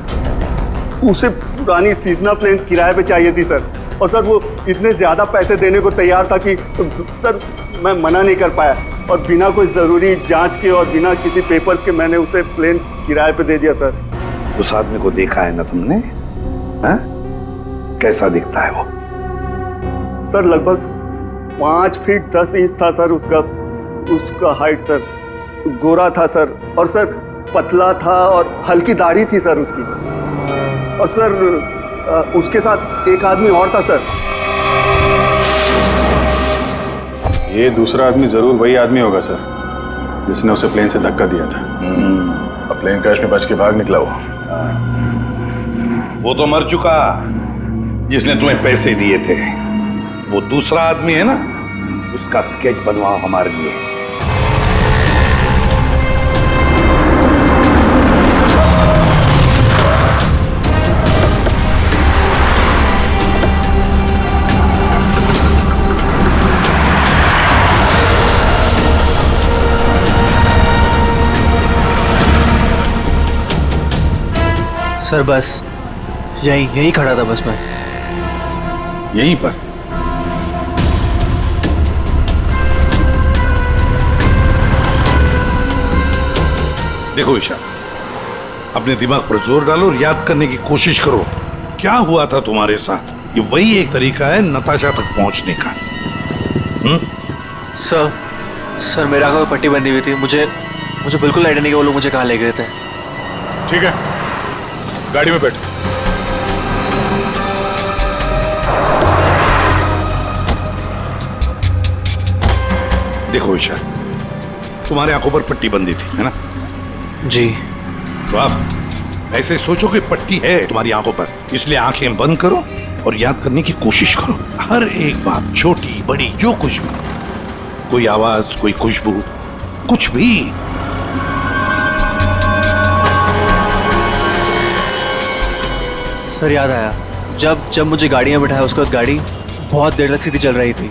Speaker 18: उसे पुरानी सीजना प्लेन किराए पे चाहिए थी सर, और सर वो इतने ज्यादा पैसे देने को तैयार था कि सर मैं मना नहीं कर पाया। और बिना कोई जरूरी जांच के और बिना किसी पेपर के मैंने उसे प्लेन किराए पे दे दिया सर।
Speaker 7: उस आदमी को देखा है ना तुमने? हाँ? कैसा दिखता है वो?
Speaker 18: सर लगभग 5 फीट 10 इंच था सर उसका हाइट सर। गोरा था सर, और सर पतला था और हल्की दाढ़ी थी सर उसकी। और सर उसके साथ एक आदमी और था सर।
Speaker 11: ये दूसरा आदमी जरूर वही आदमी होगा सर जिसने उसे प्लेन से धक्का दिया था।
Speaker 3: अब प्लेन क्रैश में बच के भाग निकला
Speaker 7: वो तो मर चुका जिसने तुम्हें पैसे दिए थे। वो दूसरा आदमी है ना, उसका स्केच बनवाओ हमारे लिए।
Speaker 24: सर बस यहीं खड़ा था बस मैं।
Speaker 7: यहीं पर? देखो विशाल, अपने दिमाग पर जोर डालो और याद करने की कोशिश करो क्या हुआ था तुम्हारे साथ। ये वही एक तरीका है नताशा तक पहुंचने का।
Speaker 24: सर मेरा आंखों में पट्टी बंधी हुई थी। मुझे बिल्कुल आइडिया नहीं कि वो लोग मुझे कहाँ ले गए थे।
Speaker 11: ठीक है, गाड़ी में बैठ।
Speaker 7: देखो विशाल, तुम्हारे आंखों पर पट्टी बंधी थी, है ना?
Speaker 24: जी।
Speaker 7: तो आप ऐसे सोचो कि पट्टी है तुम्हारी आंखों पर, इसलिए आंखें बंद करो और याद करने की कोशिश करो। हर एक बात, छोटी बड़ी, जो कुछ भी, कोई आवाज, कोई खुशबू, कुछ भी।
Speaker 24: सर याद आया, जब मुझे गाड़ी में बिठाया उसके बाद गाड़ी बहुत देर तक सीधी चल रही थी।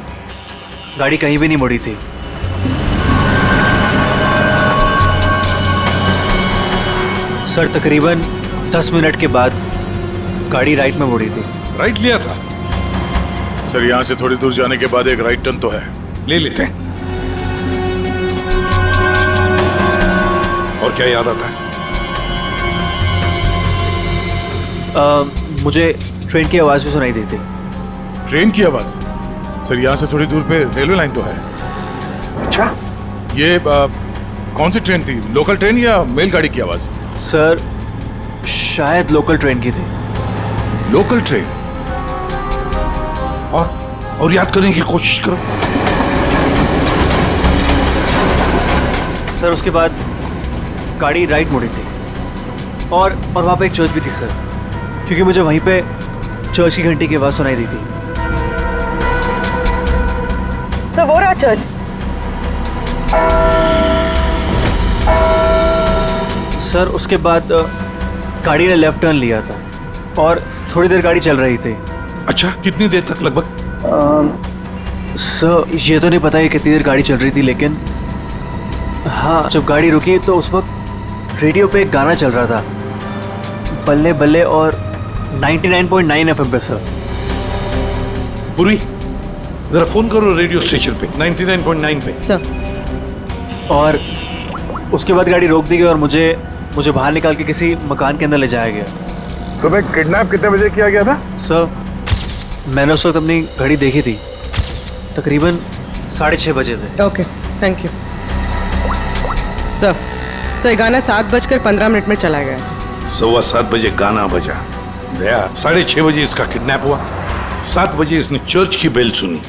Speaker 24: गाड़ी कहीं भी नहीं मुड़ी थी। सर तकरीबन 10 मिनट के बाद गाड़ी राइट में मुड़ी थी।
Speaker 7: राइट लिया था?
Speaker 11: सर यहाँ से थोड़ी दूर जाने के बाद एक राइट टर्न तो है,
Speaker 7: ले लेते हैं। और क्या याद आता है?
Speaker 24: मुझे ट्रेन की आवाज भी सुनाई दी थी।
Speaker 11: ट्रेन की आवाज? सर यहाँ से थोड़ी दूर पे रेलवे लाइन तो है।
Speaker 7: अच्छा,
Speaker 11: ये कौन सी ट्रेन थी? लोकल ट्रेन या मेल गाड़ी की आवाज?
Speaker 24: सर शायद लोकल ट्रेन की थी।
Speaker 11: Local train?
Speaker 7: और याद करने की कोशिश करो।
Speaker 24: सर उसके बाद गाड़ी राइट मुड़ी थी और वहाँ पे एक चर्च भी थी सर, क्योंकि मुझे वहीं पे चर्च की घंटी की आवाज़ सुनाई दी थी।
Speaker 2: सर वो रहा चर्च।
Speaker 24: सर उसके बाद गाड़ी ने लेफ्ट टर्न लिया था और थोड़ी देर गाड़ी चल रही थी।
Speaker 7: अच्छा, कितनी देर तक लगभग?
Speaker 24: सर ये तो नहीं पता है कितनी देर गाड़ी चल रही थी, लेकिन हाँ जब गाड़ी रुकी तो उस वक्त रेडियो पे एक गाना चल रहा था, बल्ले बल्ले, और 99.9 FM पे सर।
Speaker 7: पूरी जरा फोन करो रेडियो स्टेशन पे 99.9 पे।
Speaker 24: सर और उसके बाद गाड़ी रोक दी गई और मुझे बाहर निकाल के किसी मकान के अंदर ले जाया गया।
Speaker 3: तुम्हें किडनैप कितने बजे किया गया था?
Speaker 24: सर मैंने उस वक्त अपनी घड़ी देखी थी, तकरीबन 6:30 बजे थे।
Speaker 10: Okay, thank you sir. गाना 7:15 में चला गया।
Speaker 7: 7:15 बजे गाना बजा। दया 6:30 बजे इसका किडनैप हुआ। 7 बजे इसने चर्च की बेल सुनी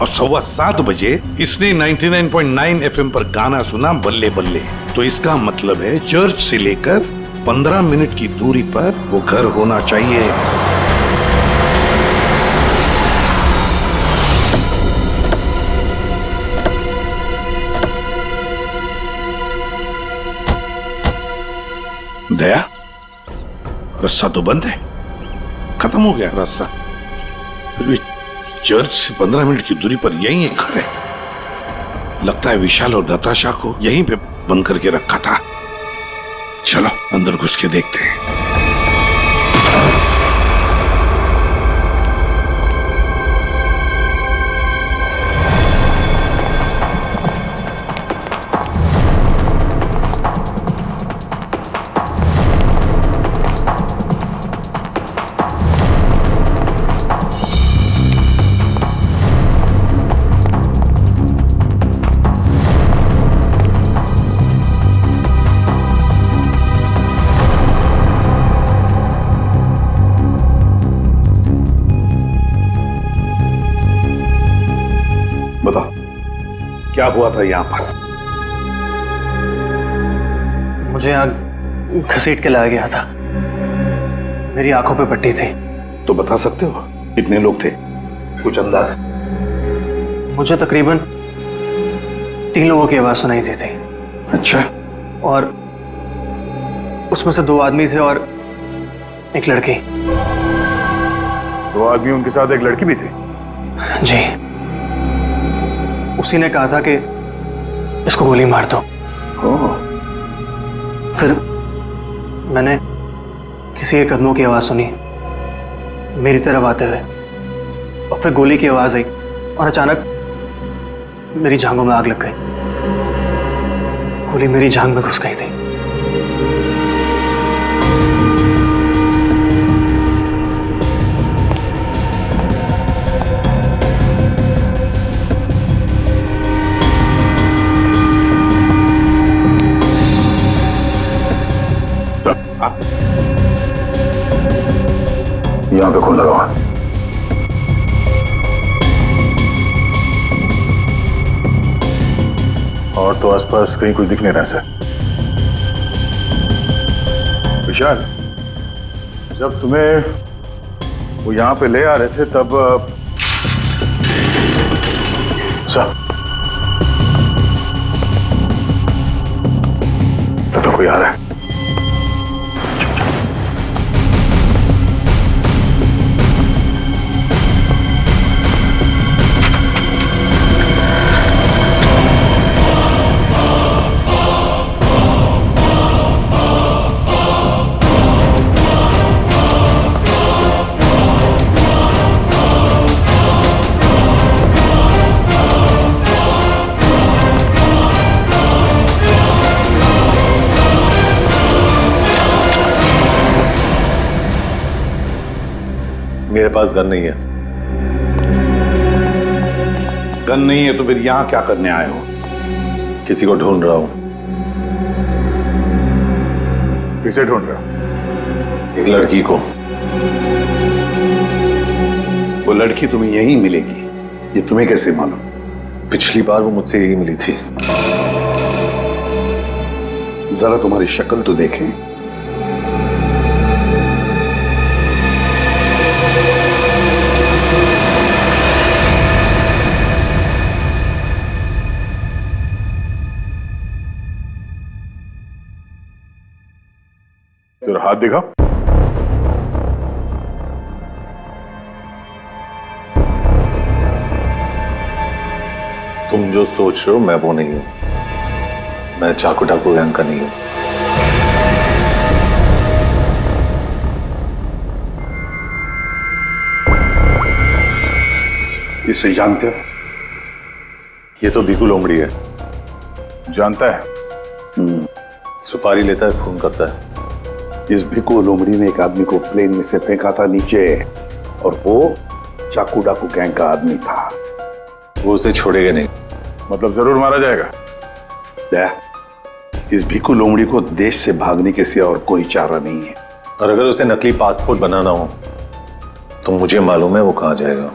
Speaker 7: और 7:15 बजे इसने 99.9 FM पर गाना सुना, बल्ले बल्ले। तो इसका मतलब है चर्च से लेकर 15 मिनट की दूरी पर वो घर होना चाहिए। दया, रास्ता तो बंद है, खत्म हो गया रास्ता। फिर भी चर्च से 15 मिनट की दूरी पर यही एक घर है। लगता है विशाल और नताशा को यहीं पे बंद करके रखा था। चलो अंदर घुस के देखते हैं।
Speaker 9: क्या हुआ था यहाँ पर?
Speaker 24: मुझे यहाँ घसीट के लाया गया था। मेरी आंखों पे पट्टी थी।
Speaker 9: तो बता सकते हो कितने लोग थे? कुछ अंदाज?
Speaker 24: मुझे तकरीबन 3 लोगों की आवाज सुनाई दी थी।
Speaker 9: अच्छा।
Speaker 24: और उसमें से 2 आदमी थे और एक लड़की।
Speaker 3: 2 आदमी, उनके साथ एक लड़की भी थी?
Speaker 24: जी। उसी ने कहा था कि इसको गोली मार दो। फिर मैंने किसी के कदमों की आवाज सुनी मेरी तरफ आते हुए, और फिर गोली की आवाज आई और अचानक मेरी जांघों में आग लग गई। गोली मेरी जांघ में घुस गई थी।
Speaker 19: यहां पे खून लगा हुआ।
Speaker 3: और तो आसपास कहीं कुछ दिख नहीं रहा सर। विशाल, जब तुम्हें वो यहां पे ले आ रहे थे तब सर तो कोई आ रहा है।
Speaker 9: मेरे पास गन नहीं है। गन नहीं है तो फिर यहां क्या करने आए हो?
Speaker 19: किसी को ढूंढ रहा हूं।
Speaker 3: किसे ढूंढ रहा हो?
Speaker 19: एक लड़की को।
Speaker 9: वो लड़की तुम्हें यहीं मिलेगी, ये तुम्हें कैसे मालूम?
Speaker 19: पिछली बार वो मुझसे यही मिली थी।
Speaker 9: जरा तुम्हारी शक्ल तो देखें।
Speaker 3: तेरा हाथ दिखा।
Speaker 19: तुम जो सोच रहे हो मैं वो नहीं हूं। मैं चाकू डाकू गैंग का नहीं हूं।
Speaker 9: इसे जानते हो?
Speaker 19: ये तो बीकू लोमड़ी है।
Speaker 3: जानता है?
Speaker 19: सुपारी लेता है, खून करता है।
Speaker 9: इस भिक्कू लोमड़ी ने एक आदमी को प्लेन में से फेंका था नीचे, और वो चाकू डाकू गैंग का आदमी था।
Speaker 19: वो उसे छोड़ेगा नहीं।
Speaker 3: मतलब जरूर मारा जाएगा।
Speaker 9: इस भिक्कू लोमड़ी को देश से भागने के सिवा और कोई चारा नहीं है।
Speaker 19: और अगर उसे नकली पासपोर्ट बनाना हो तो मुझे मालूम है वो कहां जाएगा।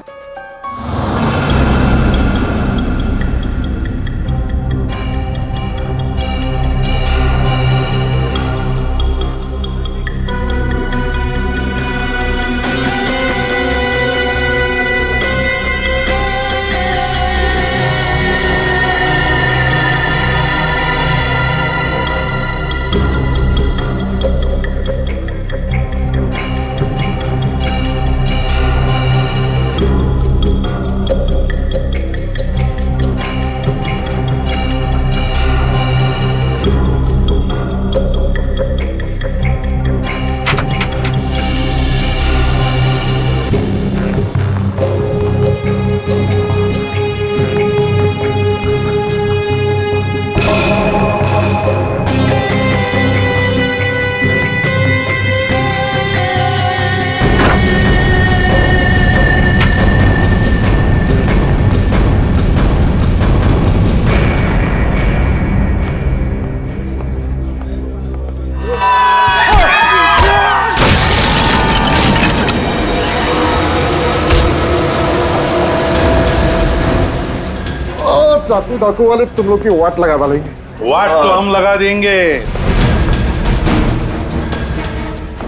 Speaker 5: चाकू डाकू वाले तुम लोग की वाट लगा डालेंगे।
Speaker 7: वाट तो हम लगा देंगे।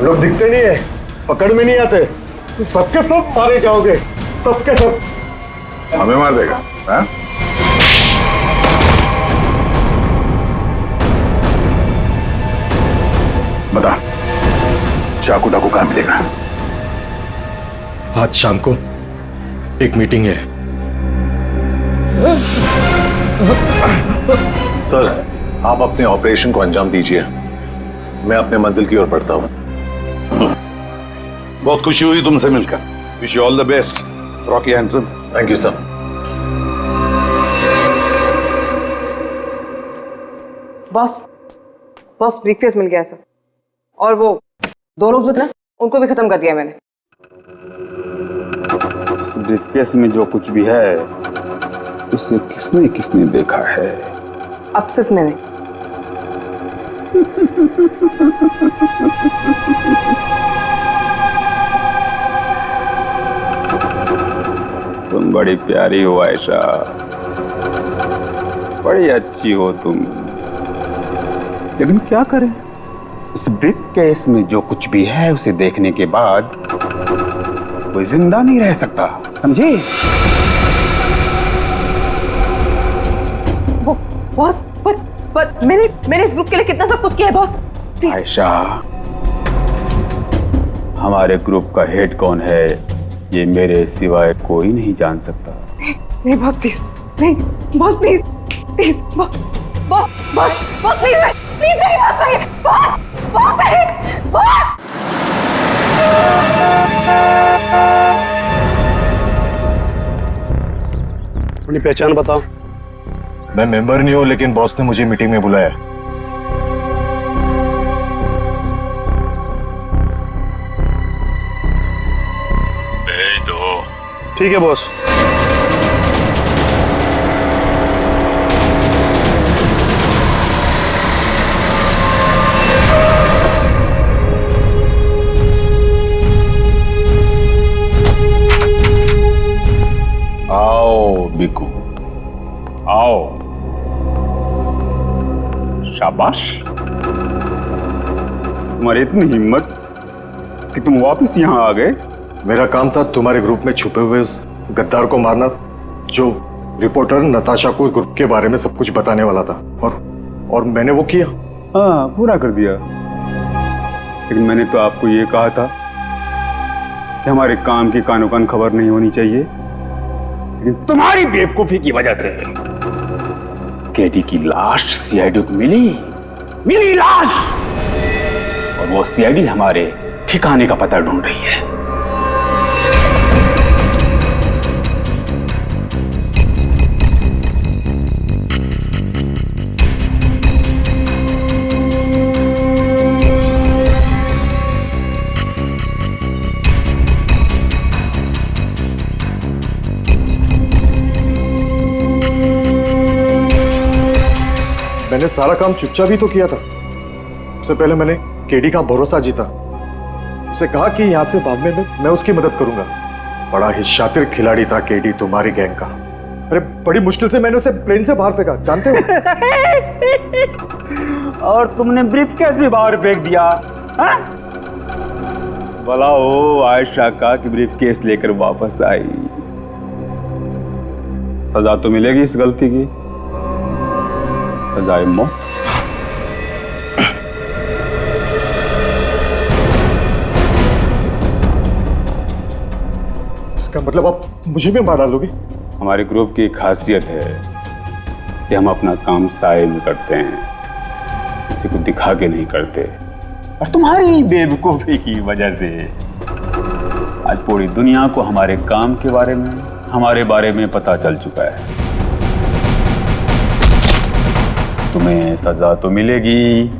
Speaker 5: लोग दिखते नहीं है, पकड़ में नहीं आते, तुम सबके सब मारे जाओगे, सबके सब।
Speaker 7: हमें मार देगा हाँ?
Speaker 1: बता, चाकू डाकू कहां मिलेगा?
Speaker 5: आज शाम को एक मीटिंग है।
Speaker 1: सर, आप अपने ऑपरेशन को अंजाम दीजिए, मैं अपने मंजिल की ओर बढ़ता हूं।
Speaker 7: बहुत खुशी हुई तुमसे मिलकर। Wish you all the best Rocky Hanson.
Speaker 1: Thank you sir.
Speaker 10: Boss, boss briefcase मिल गया सर, और वो दो लोग जो थे ना उनको भी खत्म कर दिया मैंने।
Speaker 22: इस ब्रीफकेस में जो कुछ भी है उसे किसने किसने देखा है?
Speaker 10: अब सिर्फ मैंने।
Speaker 22: तुम बड़ी प्यारी हो आयशा, बड़ी अच्छी हो तुम, लेकिन क्या करें, इस ब्रीफकेस में जो कुछ भी है उसे देखने के बाद कोई जिंदा नहीं रह सकता, समझे?
Speaker 10: बॉस, पर मैंने इस ग्रुप के लिए कितना सब कुछ किया है बॉस, प्लीज।
Speaker 22: आयशा, हमारे ग्रुप का हेड कौन है ये मेरे सिवाय कोई नहीं जान सकता।
Speaker 10: नहीं बॉस प्लीज, नहीं boss please, please boss, boss boss boss please, please मेरी बात सुनिए बॉस, बॉस नहीं, बॉस।
Speaker 5: अपनी पहचान बताओ। मैं मेंबर नहीं हूं, लेकिन बॉस ने मुझे मीटिंग में बुलाया।
Speaker 11: भेज दो।
Speaker 5: ठीक है बॉस।
Speaker 22: आओ बिकू, आओ। शाबाश, तुम्हारी इतनी हिम्मत कि तुम वापस यहाँ आ गए।
Speaker 5: मेरा काम था तुम्हारे ग्रुप में छुपे हुए उस गद्दार को मारना, जो रिपोर्टर नताशा को ग्रुप के बारे में सब कुछ बताने वाला था, और मैंने वो किया।
Speaker 22: हाँ, पूरा कर दिया। लेकिन मैंने तो आपको ये कहा था कि हमारे काम की कानो कान खबर नहीं होनी चाहिए, लेकिन तुम्हारी बेवकूफी की वजह से केटी की लाश सीआईडी को मिली लाश, और वो सीआईडी हमारे ठिकाने का पता ढूंढ रही है।
Speaker 5: मैंने सारा काम चुपचाप ही तो किया था। सबसे पहले मैंने केडी का भरोसा जीता, उसे कहा कि यहां से भागने में मैं उसकी मदद करूंगा। बड़ा ही शातिर खिलाड़ी था केडी तुम्हारी गैंग का। अरे बड़ी मुश्किल से मैंने उसे प्लेन से बाहर फेंका, जानते हो?
Speaker 22: और तुमने ब्रीफकेस भी बाहर फेंक दिया। हाँ? भला हो आयशा का कि ब्रीफकेस लेकर वापस आई। सजा तो मिलेगी इस गलती की, सजाए मौत।
Speaker 5: इसका मतलब आप मुझे भी मार डालोगे?
Speaker 22: हमारे ग्रुप की खासियत है कि हम अपना काम साए में करते हैं, किसी को दिखा के नहीं करते। और तुम्हारी बेवकूफी की वजह से आज पूरी दुनिया को हमारे काम के बारे में, हमारे बारे में पता चल चुका है। तुम्हें सजा तो मिलेगी,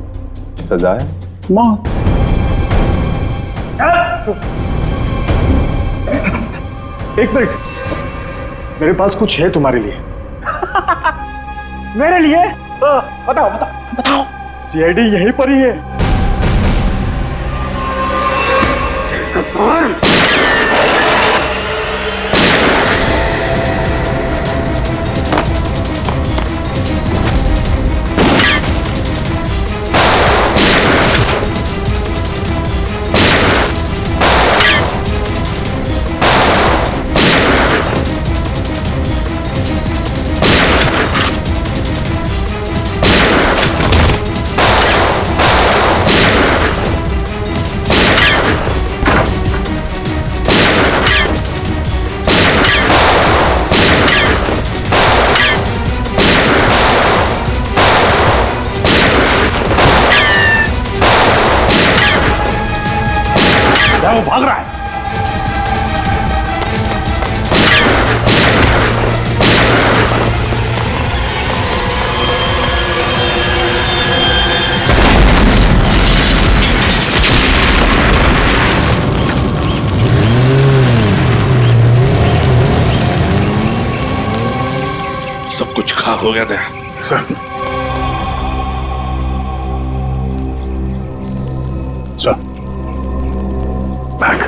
Speaker 22: सजा है मौत।
Speaker 5: एक मिनट, मेरे पास कुछ है तुम्हारे लिए।
Speaker 22: मेरे लिए? बताओ।
Speaker 5: सीआईडी यहीं पर ही है।
Speaker 22: रहा है, वो भाग रहा है।
Speaker 9: सब कुछ खाक हो गया था
Speaker 3: sir. Sir bag.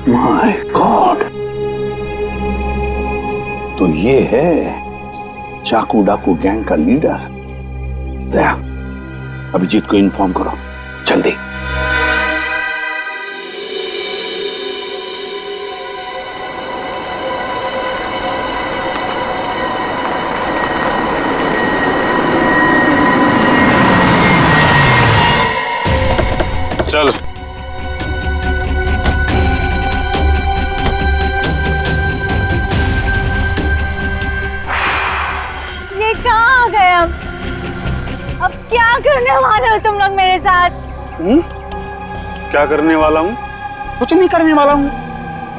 Speaker 19: My God, तो ये है चाकू डाकू गैंग का लीडर। दया, अभिजीत को इन्फॉर्म करो जल्दी।
Speaker 22: चल
Speaker 14: ये कहाँ आ गए हम? अब क्या करने वाले हो तुम लोग मेरे साथ?
Speaker 22: क्या करने वाला हूँ? कुछ नहीं करने वाला हूँ।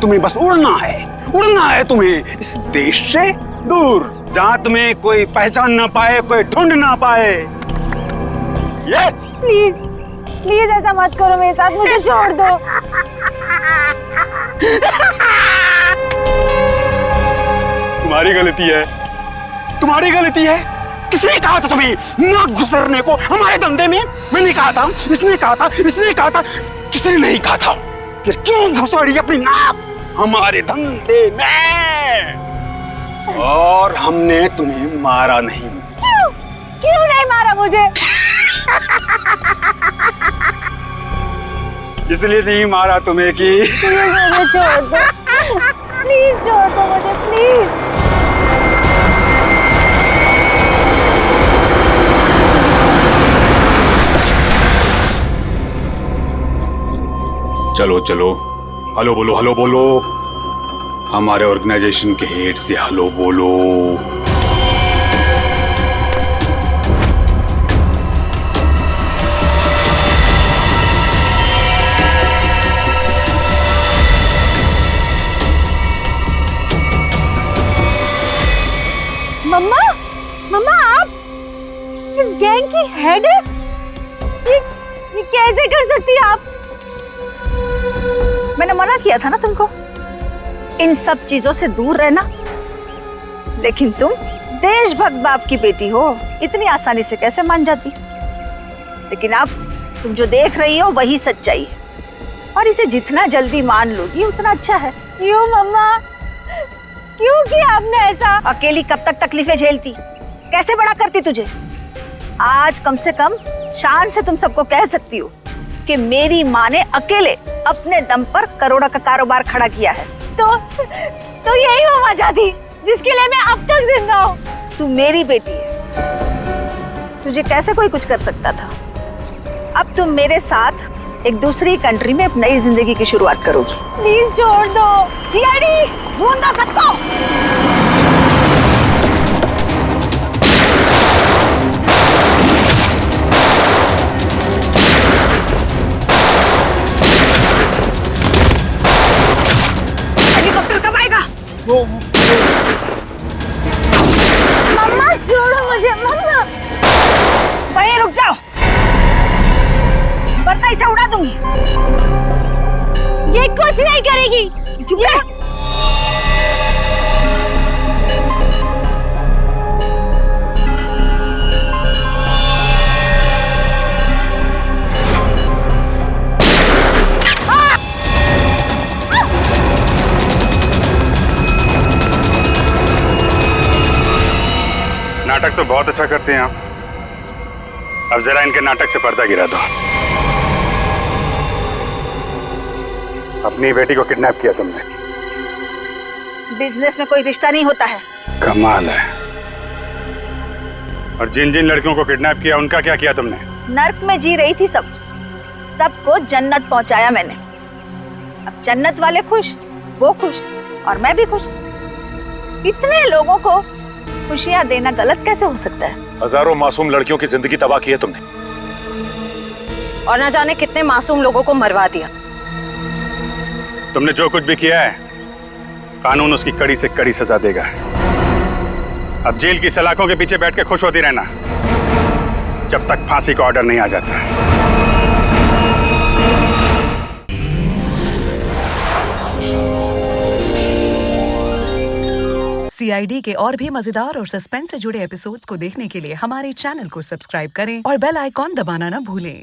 Speaker 22: तुम्हें बस उड़ना है तुम्हें इस देश से दूर, जहाँ तुम्हें कोई पहचान ना पाए, कोई ढूंढ ना पाए। ये
Speaker 14: प्लीज प्लीज ऐसा मत करो मेरे साथ, मुझे छोड़ दो।
Speaker 22: तुम्हारी गलती है, तुम्हारी गलती है। किसने कहा था तुम्हें ना गुजरने को हमारे धंधे में? मैंने कहा था, इसने कहा था, इसने कहा था, किसने नहीं कहा था? फिर क्यों घुसड़ी अपनी नाक हमारे धंधे में? और हमने तुम्हें मारा नहीं।
Speaker 14: क्यों क्यों नहीं मारा मुझे?
Speaker 22: इसलिए नहीं मारा तुम्हें कि
Speaker 14: मुझे छोड़ दो, प्लीज छोड़ दो मुझे, प्लीज।
Speaker 22: चलो चलो, हेलो बोलो, हेलो बोलो। हमारे ऑर्गेनाइजेशन के हेड से हेलो बोलो।
Speaker 14: मम्मा, मम्मा आप इस गैंग की हेड है? ये कैसे कर सकती है आप?
Speaker 8: मैंने मना किया था ना तुमको इन सब चीजों से दूर रहना, लेकिन तुम देशभक्त बाप की बेटी हो, इतनी आसानी से कैसे मान जाती? लेकिन अब तुम जो देख रही हो वही सच्चाई है, और इसे जितना जल्दी मान लोगी उतना अच्छा है।
Speaker 14: क्यों मम्मा, क्यों किया आपने ऐसा?
Speaker 8: अकेली कब तक तकलीफें झेलती, कैसे बड़ा करती तुझे? आज कम से कम शान से तुम सबको कह सकती हो कि मेरी माँ ने अकेले अपने दम पर करोड़ों का कारोबार खड़ा किया है।
Speaker 14: तो यही मम्मा चाहती जिसके लिए मैं अब तक जिंदा हूँ।
Speaker 8: तू मेरी बेटी है, तुझे कैसे कोई कुछ कर सकता था? अब तुम मेरे साथ एक दूसरी कंट्री में एक नई जिंदगी की शुरुआत करोगी।
Speaker 14: प्लीज छोड़ दो।
Speaker 8: सीआईडी ढूंढ दो सबको। हेलीकॉप्टर कब आएगा?
Speaker 14: मम्मा छोड़ो मुझे, मम्मा।
Speaker 8: वहीं रुक जाओ, वरना इसे उड़ा दूंगी।
Speaker 14: ये कुछ नहीं करेगी।
Speaker 8: चुप रह।
Speaker 22: नाटक तो बहुत अच्छा करते हैं आप, अब जरा इनके नाटक से पर्दा गिरा दो। अपनी बेटी को किडनैप किया तुमने।
Speaker 8: बिजनेस में कोई रिश्ता नहीं होता है।
Speaker 22: कमाल है। और जिन जिन लड़कियों को किडनैप किया उनका क्या किया तुमने?
Speaker 8: नर्क में जी रही थी सबको जन्नत पहुंचाया मैंने। अब जन्नत वाले खुश
Speaker 14: वो खुश और मैं भी खुश। इतने लोगों को खुशियां देना गलत कैसे हो सकता है?
Speaker 11: हजारों मासूम लड़कियों की जिंदगी तबाह की है तुमने,
Speaker 14: और ना जाने कितने मासूम लोगों को मरवा दिया।
Speaker 11: तुमने जो कुछ भी किया है कानून उसकी कड़ी से कड़ी सजा देगा। अब जेल की सलाखों के पीछे बैठ के खुश होती रहना जब तक फांसी का ऑर्डर नहीं आ जाता।
Speaker 12: CID के और भी मजेदार और सस्पेंस से जुड़े एपिसोड्स को देखने के लिए हमारे चैनल को सब्सक्राइब करें और बेल आइकॉन दबाना ना भूलें।